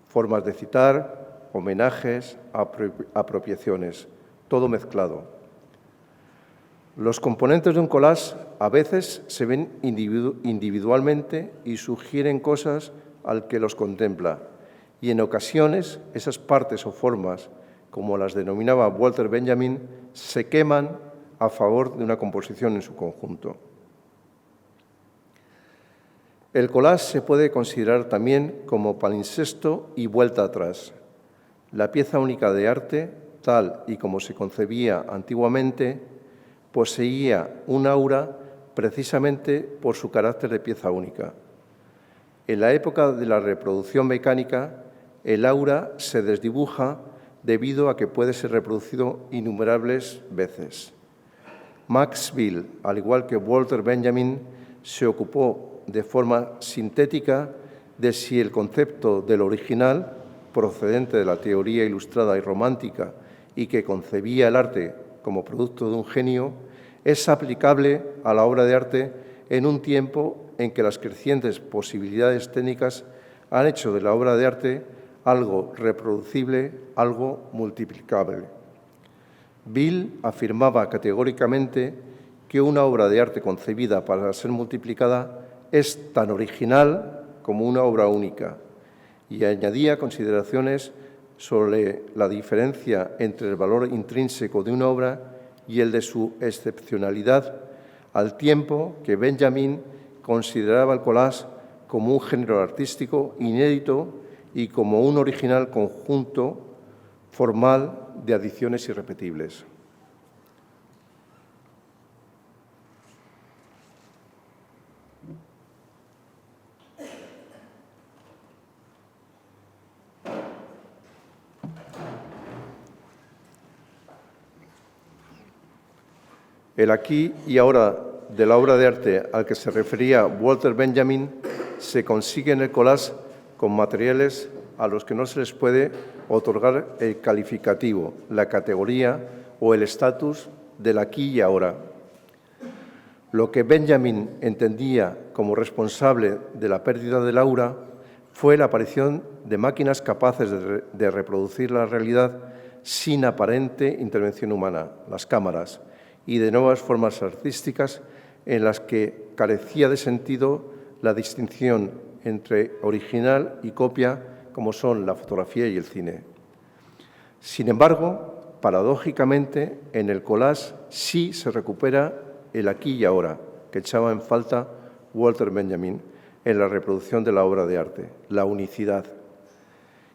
formas de citar, homenajes, apropiaciones, todo mezclado. Los componentes de un collage a veces se ven individualmente y sugieren cosas al que los contempla, y en ocasiones esas partes o formas, como las denominaba Walter Benjamin, se queman a favor de una composición en su conjunto. El collage se puede considerar también como palimpsesto y vuelta atrás. La pieza única de arte, tal y como se concebía antiguamente, poseía un aura precisamente por su carácter de pieza única. En la época de la reproducción mecánica, el aura se desdibuja debido a que puede ser reproducido innumerables veces. Max Bill, al igual que Walter Benjamin, se ocupó de forma sintética de si el concepto del original, procedente de la teoría ilustrada y romántica y que concebía el arte como producto de un genio, es aplicable a la obra de arte en un tiempo en que las crecientes posibilidades técnicas han hecho de la obra de arte algo reproducible, algo multiplicable. Bill afirmaba categóricamente que una obra de arte concebida para ser multiplicada es tan original como una obra única, y añadía consideraciones sobre la diferencia entre el valor intrínseco de una obra y el de su excepcionalidad, al tiempo que Benjamin consideraba el collage como un género artístico inédito y como un original conjunto formal de adiciones irrepetibles. El aquí y ahora de la obra de arte al que se refería Walter Benjamin se consigue en el collage con materiales a los que no se les puede otorgar el calificativo, la categoría o el estatus del aquí y ahora. Lo que Benjamin entendía como responsable de la pérdida del aura fue la aparición de máquinas capaces de reproducir la realidad sin aparente intervención humana, las cámaras, y de nuevas formas artísticas en las que carecía de sentido la distinción entre original y copia, como son la fotografía y el cine. Sin embargo, paradójicamente, en el collage sí se recupera el aquí y ahora, que echaba en falta Walter Benjamin en la reproducción de la obra de arte, la unicidad.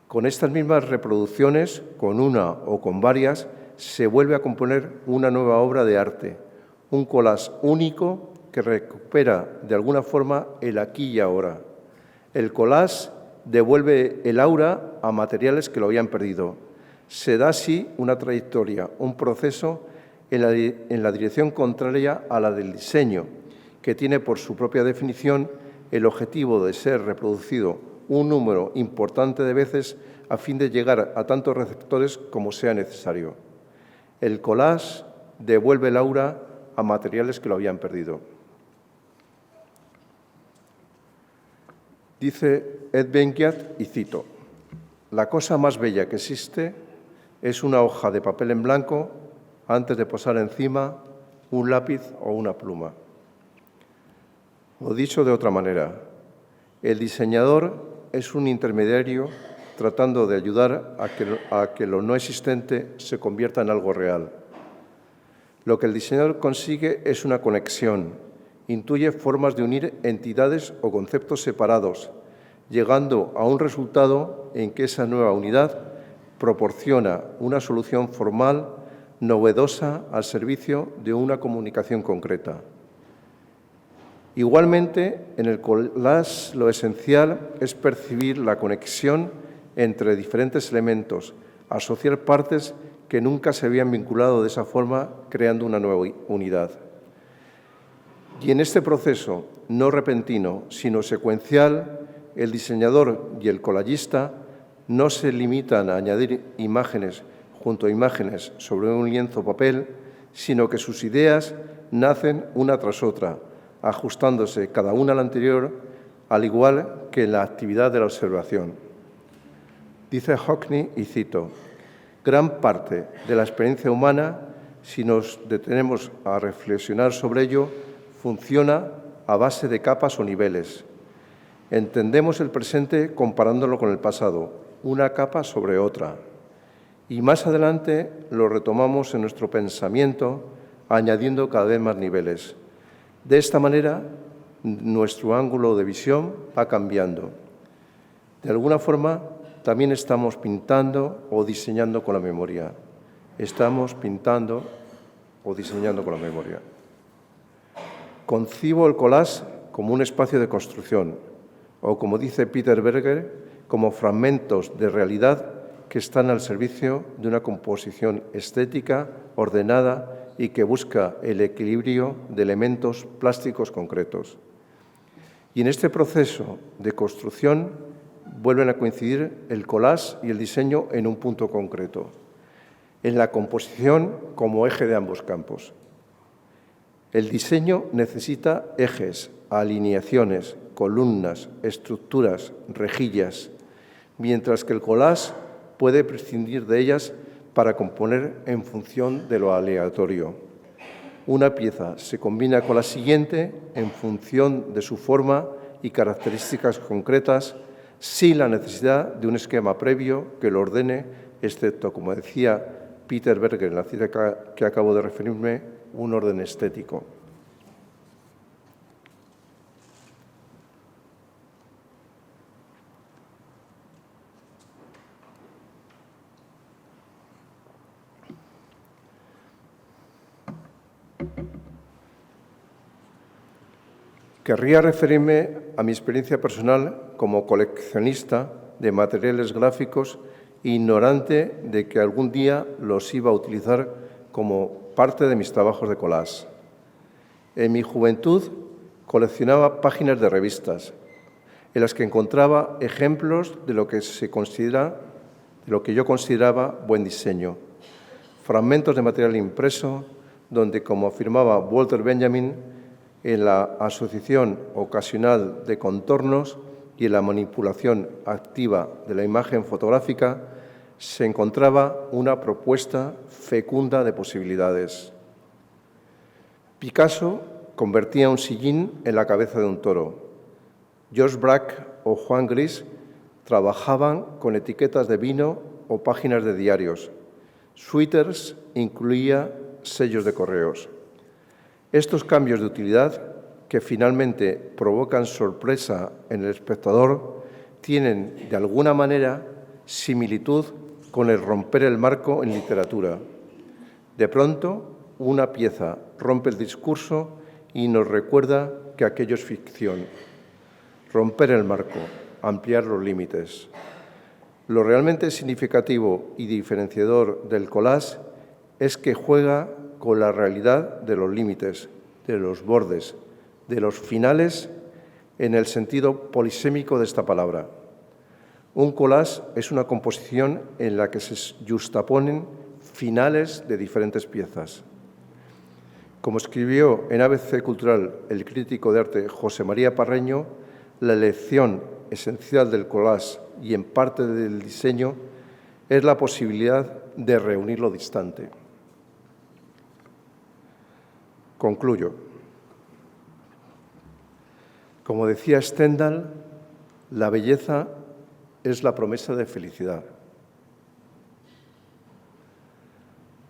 Con estas mismas reproducciones, con una o con varias, se vuelve a componer una nueva obra de arte, un collage único que recupera de alguna forma el aquí y ahora. El collage devuelve el aura a materiales que lo habían perdido. Se da así una trayectoria, un proceso en la dirección contraria a la del diseño, que tiene por su propia definición el objetivo de ser reproducido un número importante de veces a fin de llegar a tantos receptores como sea necesario. El collage devuelve el aura a materiales que lo habían perdido. Dice Ed Benguiat, y cito, «La cosa más bella que existe es una hoja de papel en blanco antes de posar encima un lápiz o una pluma». O dicho de otra manera, el diseñador es un intermediario tratando de ayudar a que lo no existente se convierta en algo real. Lo que el diseñador consigue es una conexión, intuye formas de unir entidades o conceptos separados, llegando a un resultado en que esa nueva unidad proporciona una solución formal, novedosa, al servicio de una comunicación concreta. Igualmente, en el collage lo esencial es percibir la conexión entre diferentes elementos, asociar partes que nunca se habían vinculado de esa forma, creando una nueva unidad. Y en este proceso, no repentino, sino secuencial, el diseñador y el collagista no se limitan a añadir imágenes junto a imágenes sobre un lienzo papel, sino que sus ideas nacen una tras otra, ajustándose cada una a la anterior, al igual que en la actividad de la observación. Dice Hockney, y cito, «Gran parte de la experiencia humana, si nos detenemos a reflexionar sobre ello, funciona a base de capas o niveles. Entendemos el presente comparándolo con el pasado, una capa sobre otra, y más adelante lo retomamos en nuestro pensamiento, añadiendo cada vez más niveles. De esta manera, nuestro ángulo de visión va cambiando. De alguna forma, también estamos pintando o diseñando con la memoria. Estamos pintando o diseñando con la memoria. Concibo el collage como un espacio de construcción, o como dice Peter Berger, como fragmentos de realidad que están al servicio de una composición estética, ordenada y que busca el equilibrio de elementos plásticos concretos. Y en este proceso de construcción vuelven a coincidir el collage y el diseño en un punto concreto, en la composición como eje de ambos campos. El diseño necesita ejes, alineaciones, columnas, estructuras, rejillas, mientras que el collage puede prescindir de ellas para componer en función de lo aleatorio. Una pieza se combina con la siguiente en función de su forma y características concretas, sin la necesidad de un esquema previo que lo ordene, excepto, como decía Peter Berger en la cita que acabo de referirme, un orden estético. Querría referirme a mi experiencia personal como coleccionista de materiales gráficos, ignorante de que algún día los iba a utilizar como parte de mis trabajos de collage. En mi juventud coleccionaba páginas de revistas, en las que encontraba ejemplos de lo que yo consideraba buen diseño. Fragmentos de material impreso, donde, como afirmaba Walter Benjamin, en la asociación ocasional de contornos y en la manipulación activa de la imagen fotográfica se encontraba una propuesta fecunda de posibilidades. Picasso convertía un sillín en la cabeza de un toro. George Braque o Juan Gris trabajaban con etiquetas de vino o páginas de diarios. Sweaters incluía sellos de correos. Estos cambios de utilidad, que finalmente provocan sorpresa en el espectador, tienen, de alguna manera, similitud con el romper el marco en literatura. De pronto, una pieza rompe el discurso y nos recuerda que aquello es ficción. Romper el marco, ampliar los límites. Lo realmente significativo y diferenciador del collage es que juega con la realidad de los límites, de los bordes, de los finales, en el sentido polisémico de esta palabra. Un collage es una composición en la que se yuxtaponen finales de diferentes piezas. Como escribió en ABC Cultural el crítico de arte José María Parreño, la elección esencial del collage y en parte del diseño es la posibilidad de reunir lo distante. Concluyo. Como decía Stendhal, la belleza es la promesa de felicidad.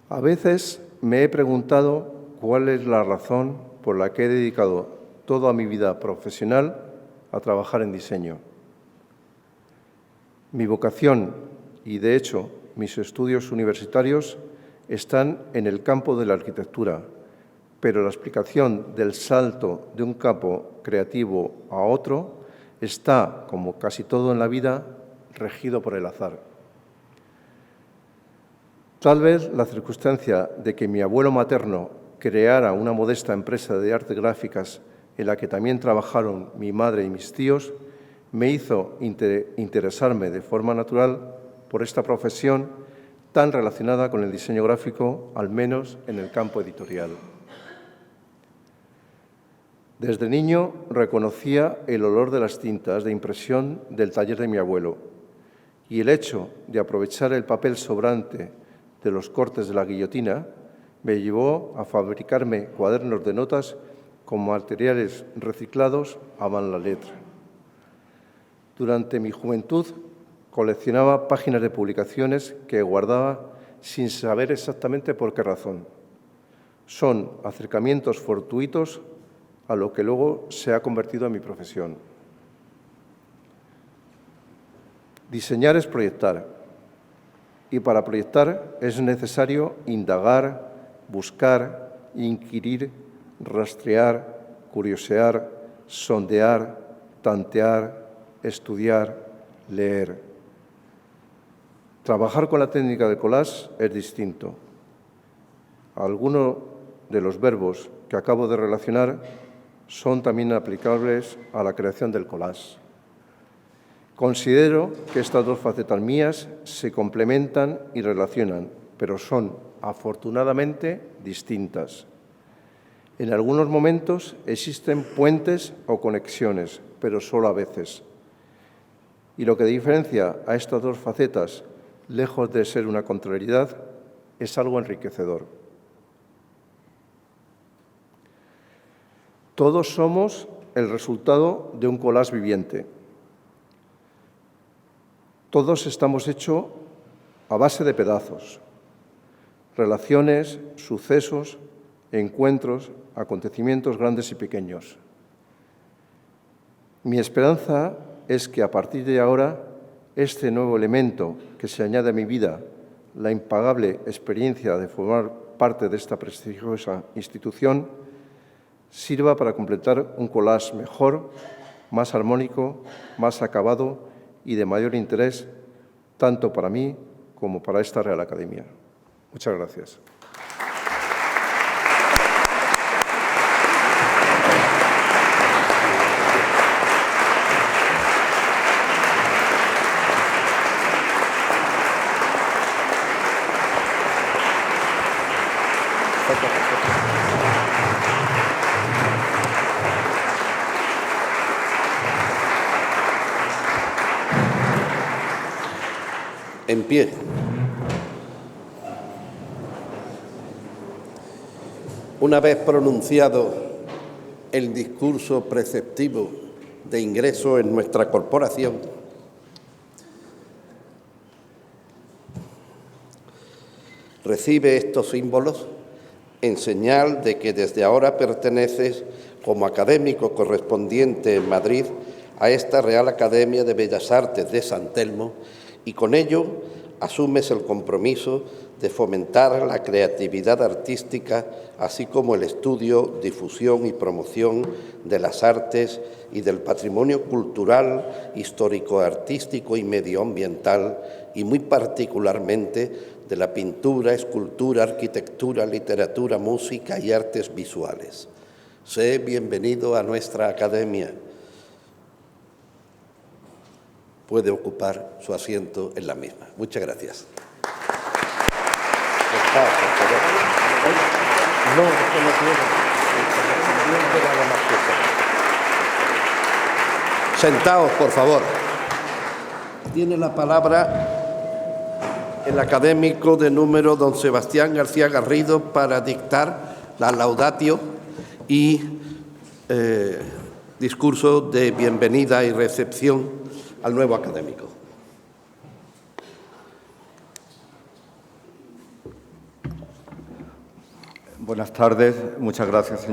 A veces me he preguntado cuál es la razón por la que he dedicado toda mi vida profesional a trabajar en diseño. Mi vocación y, de hecho, mis estudios universitarios están en el campo de la arquitectura, pero la explicación del salto de un campo creativo a otro está, como casi todo en la vida, regido por el azar. Tal vez la circunstancia de que mi abuelo materno creara una modesta empresa de artes gráficas en la que también trabajaron mi madre y mis tíos me hizo interesarme de forma natural por esta profesión tan relacionada con el diseño gráfico, al menos en el campo editorial. Desde niño reconocía el olor de las tintas de impresión del taller de mi abuelo y el hecho de aprovechar el papel sobrante de los cortes de la guillotina me llevó a fabricarme cuadernos de notas con materiales reciclados a van la letra. Durante mi juventud coleccionaba páginas de publicaciones que guardaba sin saber exactamente por qué razón. Son acercamientos fortuitos a lo que luego se ha convertido en mi profesión. Diseñar es proyectar, y para proyectar es necesario indagar, buscar, inquirir, rastrear, curiosear, sondear, tantear, estudiar, leer. Trabajar con la técnica del collage es distinto. Algunos de los verbos que acabo de relacionar son también aplicables a la creación del collage. Considero que estas dos facetas mías se complementan y relacionan, pero son, afortunadamente, distintas. En algunos momentos existen puentes o conexiones, pero solo a veces. Y lo que diferencia a estas dos facetas, lejos de ser una contrariedad, es algo enriquecedor. Todos somos el resultado de un collage viviente. Todos estamos hechos a base de pedazos, relaciones, sucesos, encuentros, acontecimientos grandes y pequeños. Mi esperanza es que a partir de ahora este nuevo elemento que se añade a mi vida, la impagable experiencia de formar parte de esta prestigiosa institución, sirva para completar un collage mejor, más armónico, más acabado y de mayor interés, tanto para mí como para esta Real Academia. Muchas gracias. En pie. Una vez pronunciado el discurso preceptivo de ingreso en nuestra corporación, recibe estos símbolos en señal de que desde ahora perteneces como académico correspondiente en Madrid a esta Real Academia de Bellas Artes de San Telmo y con ello asumes el compromiso de fomentar la creatividad artística, así como el estudio, difusión y promoción de las artes y del patrimonio cultural, histórico-artístico y medioambiental, y muy particularmente de la pintura, escultura, arquitectura, literatura, música y artes visuales. Sé bienvenido a nuestra academia. Puede ocupar su asiento en la misma. Muchas gracias. Sentaos, por favor. Tiene la palabra el académico de número don Sebastián García Garrido para dictar la laudatio y discurso de bienvenida y recepción al nuevo académico. Buenas tardes. Muchas gracias,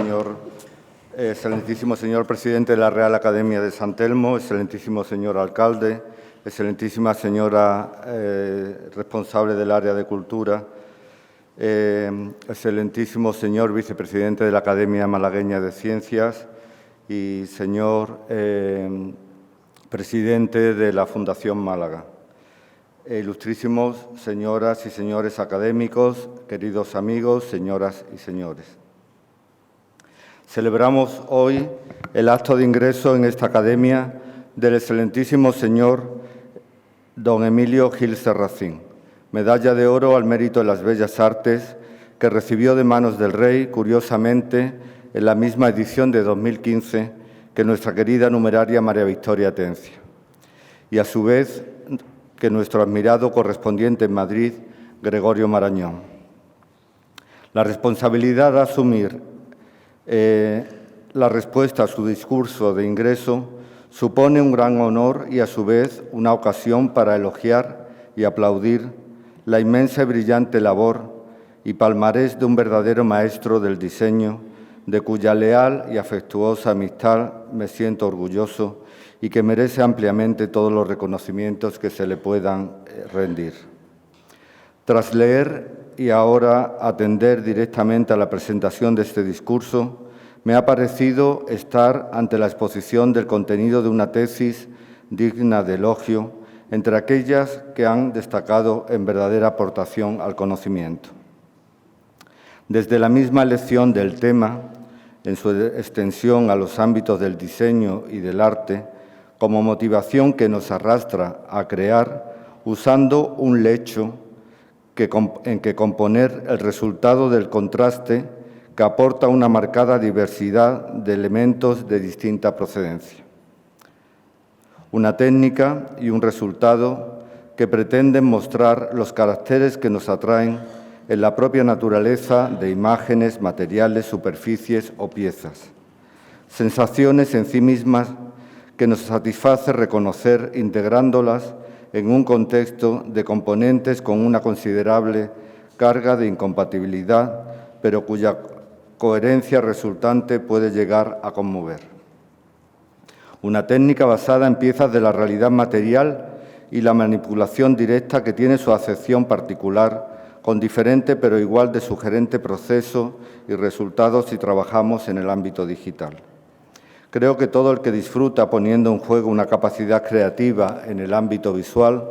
excelentísimo señor presidente de la Real Academia de San Telmo, excelentísimo señor alcalde, excelentísima señora responsable del área de cultura, excelentísimo señor vicepresidente de la Academia Malagueña de Ciencias y señor presidente de la Fundación Málaga. Ilustrísimos señoras y señores académicos, queridos amigos, señoras y señores. Celebramos hoy el acto de ingreso en esta academia del excelentísimo señor don Emilio Gil Serracín, medalla de oro al mérito de las bellas artes que recibió de manos del rey, curiosamente, en la misma edición de 2015 que nuestra querida numeraria María Victoria Atencia, y a su vez que nuestro admirado correspondiente en Madrid, Gregorio Marañón. La responsabilidad de asumir la respuesta a su discurso de ingreso supone un gran honor y, a su vez, una ocasión para elogiar y aplaudir la inmensa y brillante labor y palmarés de un verdadero maestro del diseño, de cuya leal y afectuosa amistad me siento orgulloso y que merece ampliamente todos los reconocimientos que se le puedan rendir. Tras leer y ahora atender directamente a la presentación de este discurso, me ha parecido estar ante la exposición del contenido de una tesis digna de elogio entre aquellas que han destacado en verdadera aportación al conocimiento. Desde la misma elección del tema, en su extensión a los ámbitos del diseño y del arte, como motivación que nos arrastra a crear, usando un lecho en que componer el resultado del contraste que aporta una marcada diversidad de elementos de distinta procedencia. Una técnica y un resultado que pretenden mostrar los caracteres que nos atraen en la propia naturaleza de imágenes, materiales, superficies o piezas. Sensaciones en sí mismas que nos satisface reconocer integrándolas en un contexto de componentes con una considerable carga de incompatibilidad, pero cuya coherencia resultante puede llegar a conmover. Una técnica basada en piezas de la realidad material y la manipulación directa que tiene su acepción particular, con diferente pero igual de sugerente proceso y resultados si trabajamos en el ámbito digital. Creo que todo el que disfruta poniendo en juego una capacidad creativa en el ámbito visual,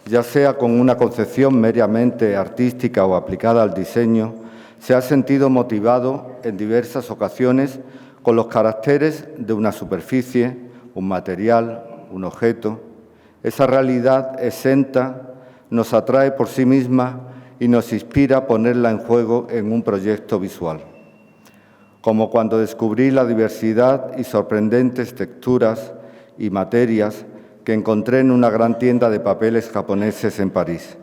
ya sea con una concepción meramente artística o aplicada al diseño, se ha sentido motivado en diversas ocasiones con los caracteres de una superficie, un material, un objeto. Esa realidad exenta nos atrae por sí misma y nos inspira a ponerla en juego en un proyecto visual. Como cuando descubrí la diversidad y sorprendentes texturas y materias que encontré en una gran tienda de papeles japoneses en París.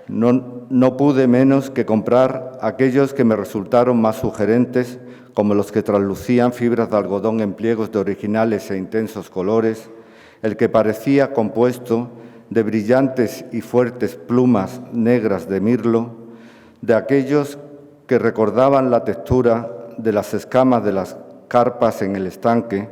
No pude menos que comprar aquellos que me resultaron más sugerentes, como los que traslucían fibras de algodón en pliegos de originales e intensos colores, el que parecía compuesto de brillantes y fuertes plumas negras de mirlo, de aquellos que recordaban la textura de las escamas de las carpas en el estanque,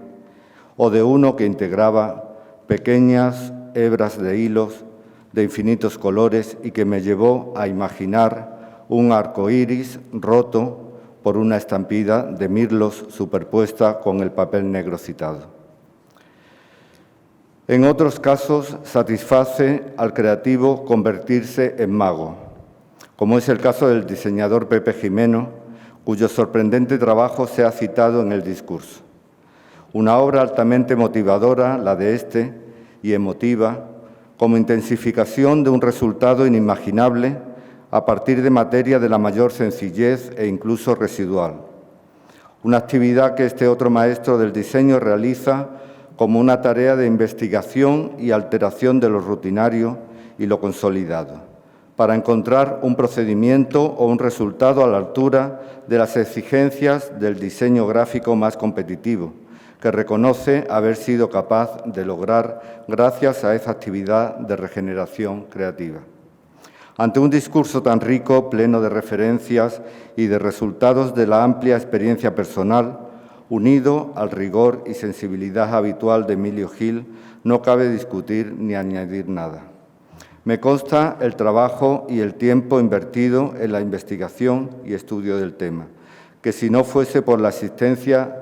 o de uno que integraba pequeñas hebras de hilos de infinitos colores y que me llevó a imaginar un arco iris roto por una estampida de mirlos superpuesta con el papel negro citado. En otros casos, satisface al creativo convertirse en mago, como es el caso del diseñador Pepe Jimeno, cuyo sorprendente trabajo se ha citado en el discurso. Una obra altamente motivadora, la de este, y emotiva, como intensificación de un resultado inimaginable a partir de materia de la mayor sencillez e incluso residual. Una actividad que este otro maestro del diseño realiza como una tarea de investigación y alteración de lo rutinario y lo consolidado, para encontrar un procedimiento o un resultado a la altura de las exigencias del diseño gráfico más competitivo, que reconoce haber sido capaz de lograr gracias a esa actividad de regeneración creativa. Ante un discurso tan rico, pleno de referencias y de resultados de la amplia experiencia personal, unido al rigor y sensibilidad habitual de Emilio Gil, no cabe discutir ni añadir nada. Me consta el trabajo y el tiempo invertido en la investigación y estudio del tema, que si no fuese por la extensión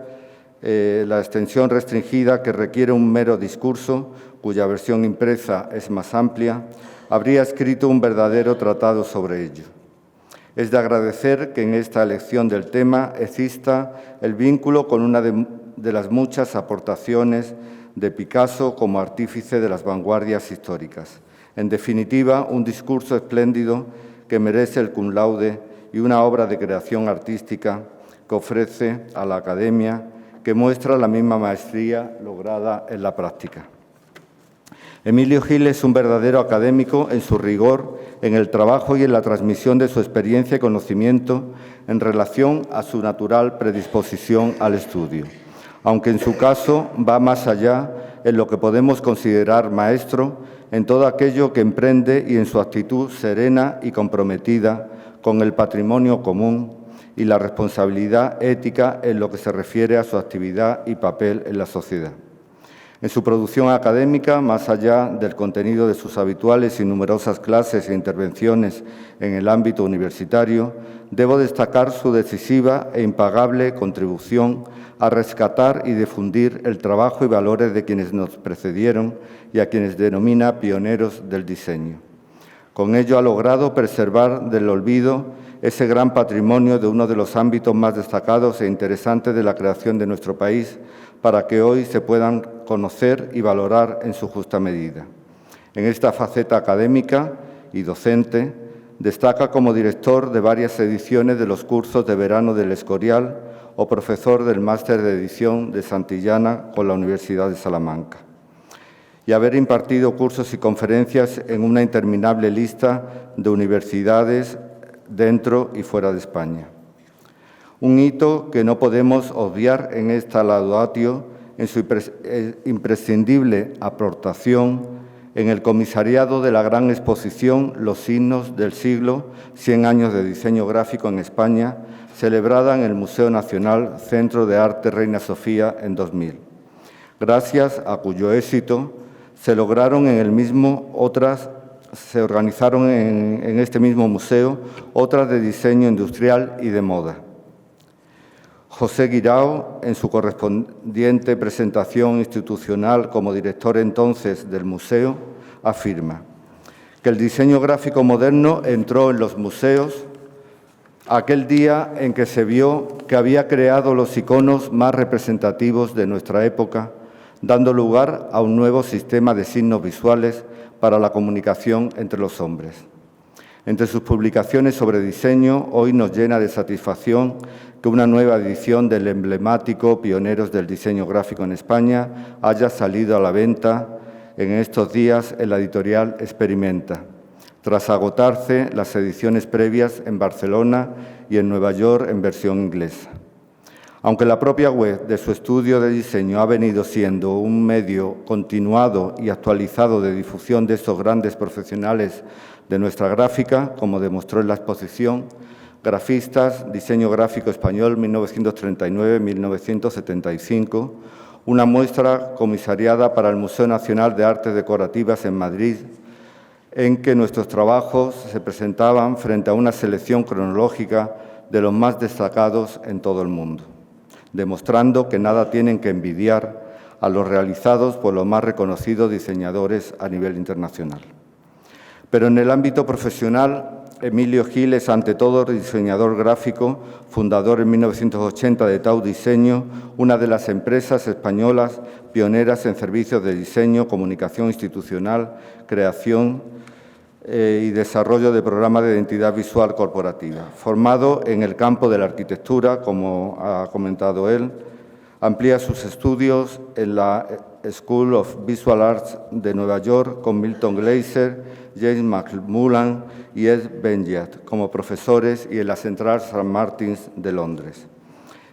restringida que requiere un mero discurso, cuya versión impresa es más amplia, habría escrito un verdadero tratado sobre ello. Es de agradecer que en esta elección del tema exista el vínculo con una de las muchas aportaciones de Picasso como artífice de las vanguardias históricas. En definitiva, un discurso espléndido que merece el cum laude y una obra de creación artística que ofrece a la Academia, que muestra la misma maestría lograda en la práctica. Emilio Gil es un verdadero académico en su rigor, en el trabajo y en la transmisión de su experiencia y conocimiento en relación a su natural predisposición al estudio, aunque en su caso va más allá en lo que podemos considerar maestro en todo aquello que emprende y en su actitud serena y comprometida con el patrimonio común y la responsabilidad ética en lo que se refiere a su actividad y papel en la sociedad. En su producción académica, más allá del contenido de sus habituales y numerosas clases e intervenciones en el ámbito universitario, debo destacar su decisiva e impagable contribución a rescatar y difundir el trabajo y valores de quienes nos precedieron y a quienes denomina pioneros del diseño. Con ello ha logrado preservar del olvido ese gran patrimonio de uno de los ámbitos más destacados e interesantes de la creación de nuestro país, para que hoy se puedan conocer y valorar en su justa medida. En esta faceta académica y docente, destaca como director de varias ediciones de los cursos de verano del Escorial o profesor del Máster de Edición de Santillana con la Universidad de Salamanca, y haber impartido cursos y conferencias en una interminable lista de universidades dentro y fuera de España. Un hito que no podemos obviar en esta laudatio en su imprescindible aportación en el comisariado de la gran exposición Los signos del siglo, 100 años de diseño gráfico en España, celebrada en el Museo Nacional Centro de Arte Reina Sofía en 2000, gracias a cuyo éxito se organizaron en este mismo museo otras de diseño industrial y de moda. José Guirao, en su correspondiente presentación institucional como director entonces del museo, afirma que el diseño gráfico moderno entró en los museos aquel día en que se vio que había creado los iconos más representativos de nuestra época, dando lugar a un nuevo sistema de signos visuales para la comunicación entre los hombres. Entre sus publicaciones sobre diseño, hoy nos llena de satisfacción que una nueva edición del emblemático Pioneros del Diseño Gráfico en España haya salido a la venta en estos días en la editorial Experimenta, tras agotarse las ediciones previas en Barcelona y en Nueva York en versión inglesa. Aunque la propia web de su estudio de diseño ha venido siendo un medio continuado y actualizado de difusión de estos grandes profesionales de nuestra gráfica, como demostró en la exposición Grafistas, Diseño Gráfico Español 1939-1975, una muestra comisariada para el Museo Nacional de Artes Decorativas en Madrid, en que nuestros trabajos se presentaban frente a una selección cronológica de los más destacados en todo el mundo, demostrando que nada tienen que envidiar a los realizados por los más reconocidos diseñadores a nivel internacional. Pero en el ámbito profesional, Emilio Gil es ante todo diseñador gráfico, fundador en 1980 de Tau Diseño, una de las empresas españolas pioneras en servicios de diseño, comunicación institucional, creación y desarrollo de programas de identidad visual corporativa. Formado en el campo de la arquitectura, como ha comentado él, amplía sus estudios en la School of Visual Arts de Nueva York con Milton Glaser, James McMullan y Ed Benjat como profesores y en la Central St. Martins de Londres.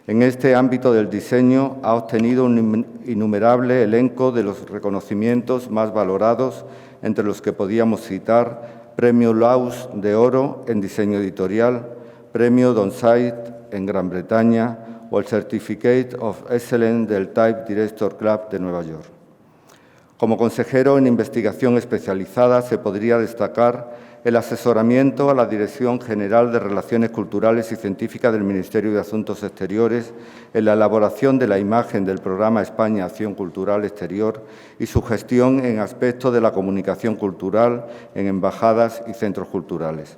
En este ámbito del diseño ha obtenido un innumerable elenco de los reconocimientos más valorados, entre los que podíamos citar Premio Laus de Oro en Diseño Editorial, Premio Donside en Gran Bretaña o el Certificate of Excellence del Type Director Club de Nueva York. Como consejero en investigación especializada se podría destacar el asesoramiento a la Dirección General de Relaciones Culturales y Científicas del Ministerio de Asuntos Exteriores en la elaboración de la imagen del programa España Acción Cultural Exterior y su gestión en aspectos de la comunicación cultural en embajadas y centros culturales.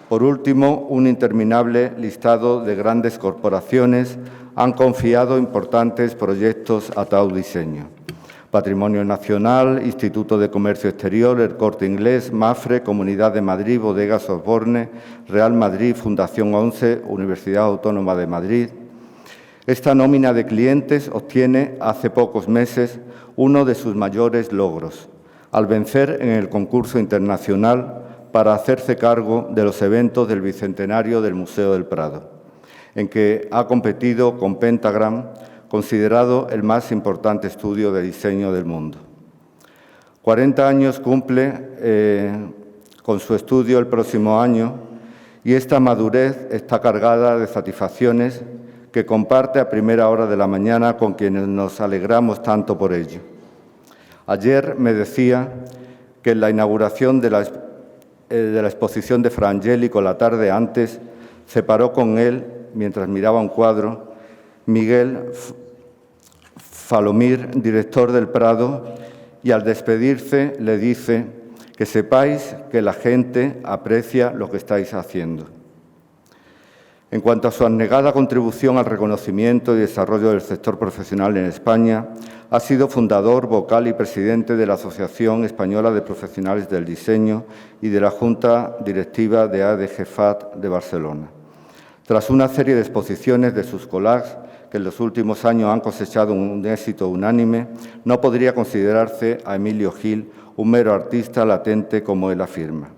Por último, un interminable listado de grandes corporaciones han confiado importantes proyectos a Tau Diseño. Patrimonio Nacional, Instituto de Comercio Exterior, El Corte Inglés, Mafre, Comunidad de Madrid, Bodegas Osborne, Real Madrid, Fundación 11, Universidad Autónoma de Madrid. Esta nómina de clientes obtiene hace pocos meses uno de sus mayores logros, al vencer en el concurso internacional para hacerse cargo de los eventos del Bicentenario del Museo del Prado, en que ha competido con Pentagram, considerado el más importante estudio de diseño del mundo. 40 años cumple con su estudio el próximo año y esta madurez está cargada de satisfacciones que comparte a primera hora de la mañana con quienes nos alegramos tanto por ello. Ayer me decía que en la inauguración de la exposición de Fra Angelico la tarde antes se paró con él mientras miraba un cuadro Miguel Falomir, director del Prado, y al despedirse le dice que sepáis que la gente aprecia lo que estáis haciendo. En cuanto a su abnegada contribución al reconocimiento y desarrollo del sector profesional en España, ha sido fundador, vocal y presidente de la Asociación Española de Profesionales del Diseño y de la Junta Directiva de ADGFAT de Barcelona. Tras una serie de exposiciones de sus collages, que en los últimos años han cosechado un éxito unánime, no podría considerarse a Emilio Gil un mero artista latente como él afirma.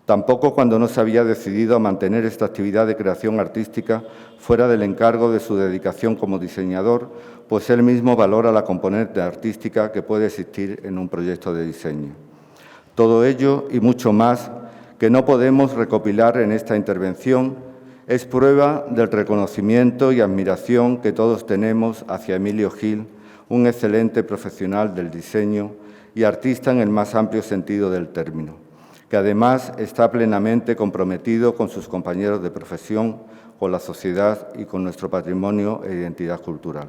Tampoco cuando no se había decidido a mantener esta actividad de creación artística fuera del encargo de su dedicación como diseñador, pues él mismo valora la componente artística que puede existir en un proyecto de diseño. Todo ello y mucho más que no podemos recopilar en esta intervención es prueba del reconocimiento y admiración que todos tenemos hacia Emilio Gil, un excelente profesional del diseño y artista en el más amplio sentido del término, que además está plenamente comprometido con sus compañeros de profesión, con la sociedad y con nuestro patrimonio e identidad cultural.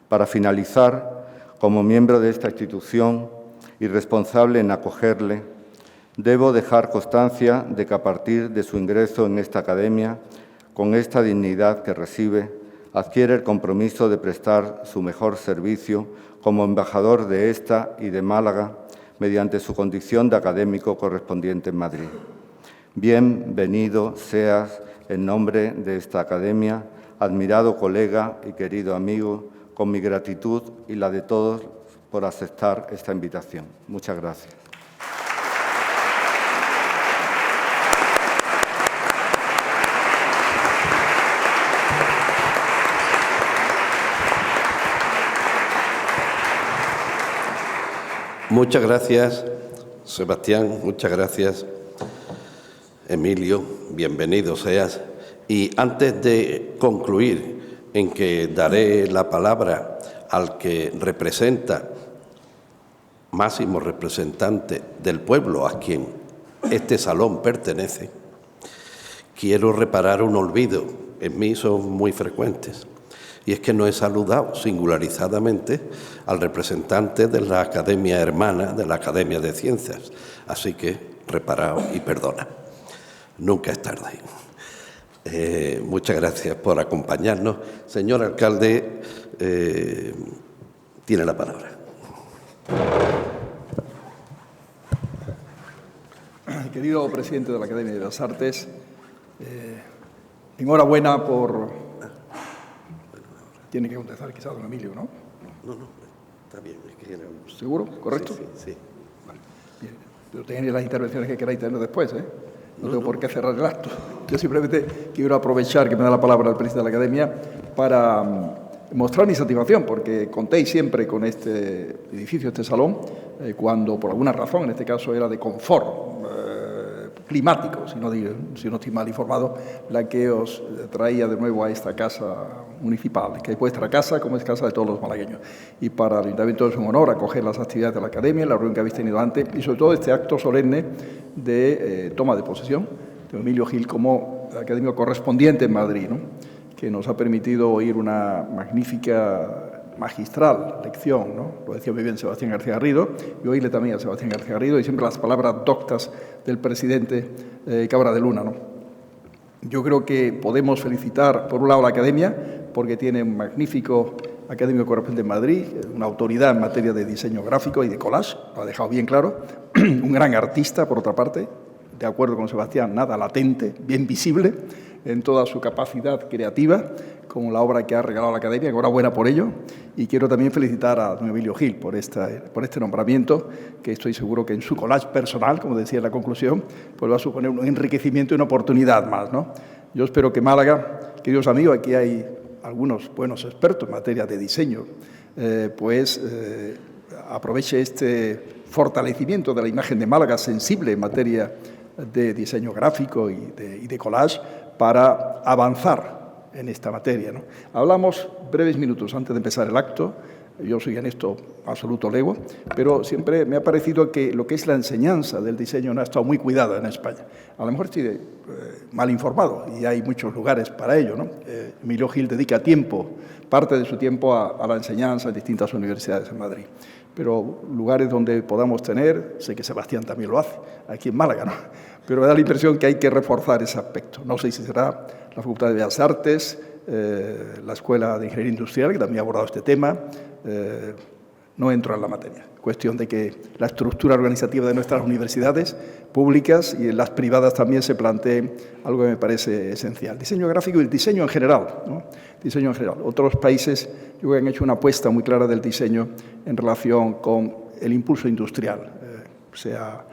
Para finalizar, como miembro de esta institución y responsable en acogerle, debo dejar constancia de que a partir de su ingreso en esta academia, con esta dignidad que recibe, adquiere el compromiso de prestar su mejor servicio como embajador de esta y de Málaga, mediante su condición de académico correspondiente en Madrid. Bienvenido seas en nombre de esta academia, admirado colega y querido amigo, con mi gratitud y la de todos por aceptar esta invitación. Muchas gracias. Muchas gracias, Sebastián, muchas gracias, Emilio, bienvenido seas. Y antes de concluir en que daré la palabra al que representa, máximo representante del pueblo a quien este salón pertenece, quiero reparar un olvido, en mí son muy frecuentes. Y es que no he saludado singularizadamente al representante de la Academia Hermana de la Academia de Ciencias. Así que reparado y perdona. Nunca es tarde. Muchas gracias por acompañarnos. Señor alcalde, tiene la palabra. Querido presidente de la Academia de las Artes, enhorabuena por... Tiene que contestar quizá don Emilio, ¿no? No, está bien. Es que ¿Seguro? ¿Correcto? Sí. Vale, bien. Pero tenéis las intervenciones que queráis tener después, ¿eh? No tengo por qué cerrar el acto. Yo simplemente quiero aprovechar que me da la palabra el presidente de la Academia para mostrar mi satisfacción, porque contéis siempre con este edificio, este salón, cuando por alguna razón, en este caso era de confort climático, si no estoy mal informado, la que os traía de nuevo a esta casa municipal, que es vuestra casa, como es casa de todos los malagueños. Y para el Ayuntamiento es un honor acoger las actividades de la Academia, la reunión que habéis tenido antes, y sobre todo este acto solemne de toma de posesión de Emilio Gil como académico correspondiente en Madrid, ¿no? Que nos ha permitido oír una magnífica, magistral lección, ¿no? Lo decía muy bien Sebastián García Garrido, y oírle también a Sebastián García Garrido, y siempre las palabras doctas del presidente Cabra de Luna, ¿no? Yo creo que podemos felicitar, por un lado, a la Academia, porque tiene un magnífico académico correspondiente en Madrid, una autoridad en materia de diseño gráfico y de collage, lo ha dejado bien claro, un gran artista, por otra parte, de acuerdo con Sebastián, nada latente, bien visible en toda su capacidad creativa, como la obra que ha regalado la Academia, enhorabuena por ello, y quiero también felicitar a don Emilio Gil por este nombramiento, que estoy seguro que en su collage personal, como decía en la conclusión, pues va a suponer un enriquecimiento y una oportunidad más, ¿no? Yo espero que Málaga, queridos amigos, aquí hay algunos buenos expertos en materia de diseño, aproveche este fortalecimiento de la imagen de Málaga sensible en materia de diseño gráfico y de collage para avanzar en esta materia, ¿no? Hablamos breves minutos antes de empezar el acto Yo soy en esto absoluto lego, pero siempre me ha parecido que lo que es la enseñanza del diseño no ha estado muy cuidada en España. A lo mejor estoy mal informado y hay muchos lugares para ello, ¿no? Emilio Gil dedica parte de su tiempo a la enseñanza en distintas universidades en Madrid. Pero lugares donde podamos tener, sé que Sebastián también lo hace, aquí en Málaga, ¿no? Pero me da la impresión que hay que reforzar ese aspecto. No sé si será la Facultad de Bellas Artes, la Escuela de Ingeniería Industrial, que también ha abordado este tema. No entro en la materia. Cuestión de que la estructura organizativa de nuestras universidades públicas y en las privadas también se plantee algo que me parece esencial. Diseño gráfico y el diseño en general, ¿no? Diseño en general. Otros países yo creo que han hecho una apuesta muy clara del diseño en relación con el impulso industrial, sea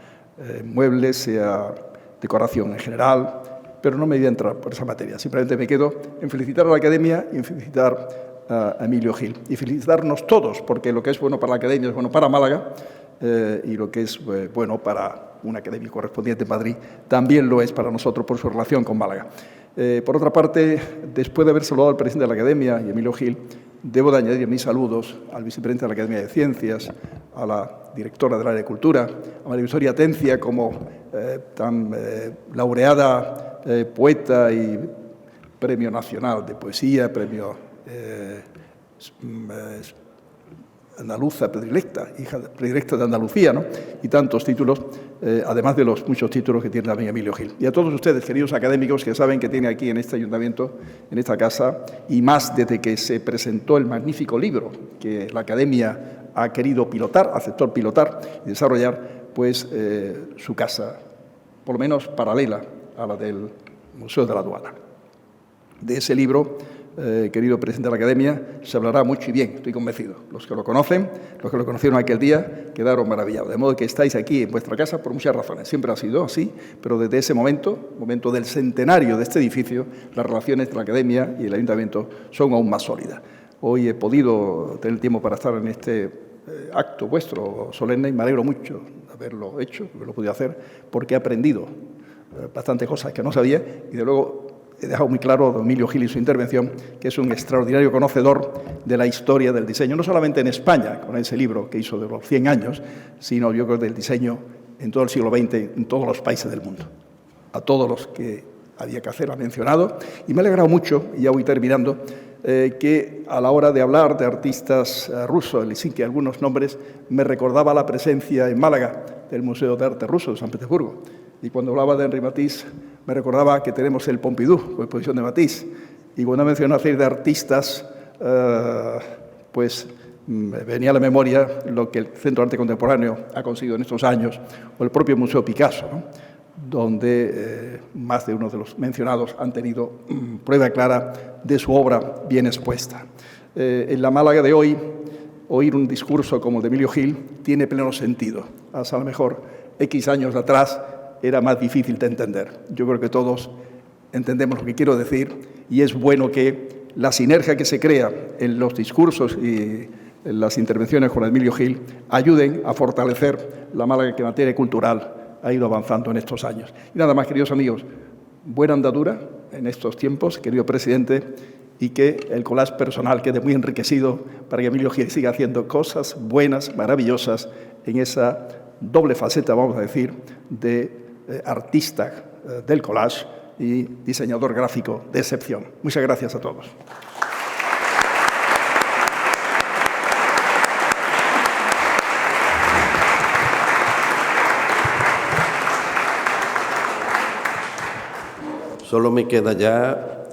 muebles, sea decoración en general, pero no me voy a entrar por esa materia. Simplemente me quedo en felicitar a la Academia y en felicitar a Emilio Gil. Y felicitarnos todos, porque lo que es bueno para la Academia es bueno para Málaga y lo que es bueno para un académico correspondiente en Madrid también lo es para nosotros por su relación con Málaga. Por otra parte, después de haber saludado al presidente de la Academia y Emilio Gil, debo de añadir mis saludos al vicepresidente de la Academia de Ciencias, a la directora del área de Cultura, a María Victoria Atencia como tan laureada poeta y premio nacional de poesía, premio andaluza predilecta, hija predilecta de Andalucía, ¿no? Y tantos títulos, además de los muchos títulos que tiene también Emilio Gil. Y a todos ustedes, queridos académicos, que saben que tiene aquí en este ayuntamiento, en esta casa, y más desde que se presentó el magnífico libro que la Academia ha querido pilotar, aceptó pilotar y desarrollar, pues su casa, por lo menos paralela a la del Museo de la Aduana. De ese libro, querido presidente de la Academia, se hablará mucho y bien, estoy convencido. Los que lo conocen, los que lo conocieron aquel día, quedaron maravillados. De modo que estáis aquí en vuestra casa por muchas razones. Siempre ha sido así, pero desde ese momento del centenario de este edificio, las relaciones entre la Academia y el Ayuntamiento son aún más sólidas. Hoy he podido tener tiempo para estar en este acto vuestro solemne y me alegro mucho de haberlo hecho, de haberlo podido hacer, porque he aprendido bastantes cosas que no sabía y, de luego, he dejado muy claro a don Emilio Gil y su intervención que es un extraordinario conocedor de la historia del diseño, no solamente en España, con ese libro que hizo de los 100 años, sino yo creo del diseño en todo el siglo XX, en todos los países del mundo. A todos los que había que hacer, ha mencionado, y me ha alegrado mucho, y ya voy terminando, que a la hora de hablar de artistas rusos, sin que algunos nombres, me recordaba la presencia en Málaga del Museo de Arte Ruso de San Petersburgo. Y cuando hablaba de Henri Matisse, me recordaba que tenemos el Pompidou, con exposición de Matisse. Y cuando mencionó a serie de artistas, pues me venía a la memoria lo que el Centro de Arte Contemporáneo ha conseguido en estos años, o el propio Museo Picasso, ¿no? Donde más de uno de los mencionados han tenido prueba clara de su obra bien expuesta. En la Málaga de hoy, oír un discurso como el de Emilio Gil tiene pleno sentido. Hasta a lo mejor X años atrás era más difícil de entender. Yo creo que todos entendemos lo que quiero decir y es bueno que la sinergia que se crea en los discursos y en las intervenciones con Emilio Gil ayuden a fortalecer la Málaga que en materia cultural ha ido avanzando en estos años. Y nada más, queridos amigos, buena andadura en estos tiempos, querido presidente, y que el collage personal quede muy enriquecido para que Emilio Gil siga haciendo cosas buenas, maravillosas, en esa doble faceta, vamos a decir, de artista del collage y diseñador gráfico de excepción. Muchas gracias a todos. Solo me queda ya,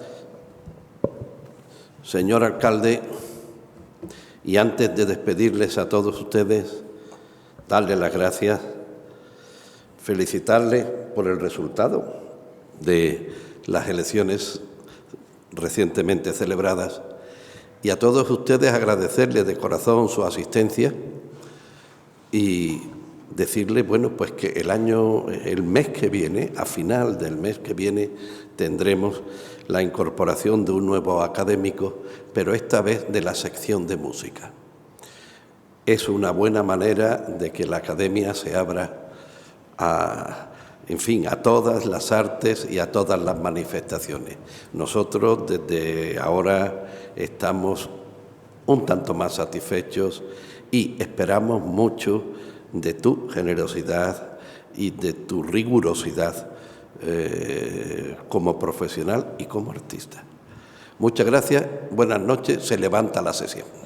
señor alcalde, y antes de despedirles a todos ustedes, darles las gracias, felicitarles por el resultado de las elecciones recientemente celebradas y a todos ustedes agradecerles de corazón su asistencia y decirles, bueno, pues que el mes que viene, a final del mes que viene, tendremos la incorporación de un nuevo académico, pero esta vez de la sección de música. Es una buena manera de que la academia se abra a todas las artes y a todas las manifestaciones. Nosotros desde ahora estamos un tanto más satisfechos y esperamos mucho de tu generosidad y de tu rigurosidad como profesional y como artista. Muchas gracias, buenas noches, se levanta la sesión.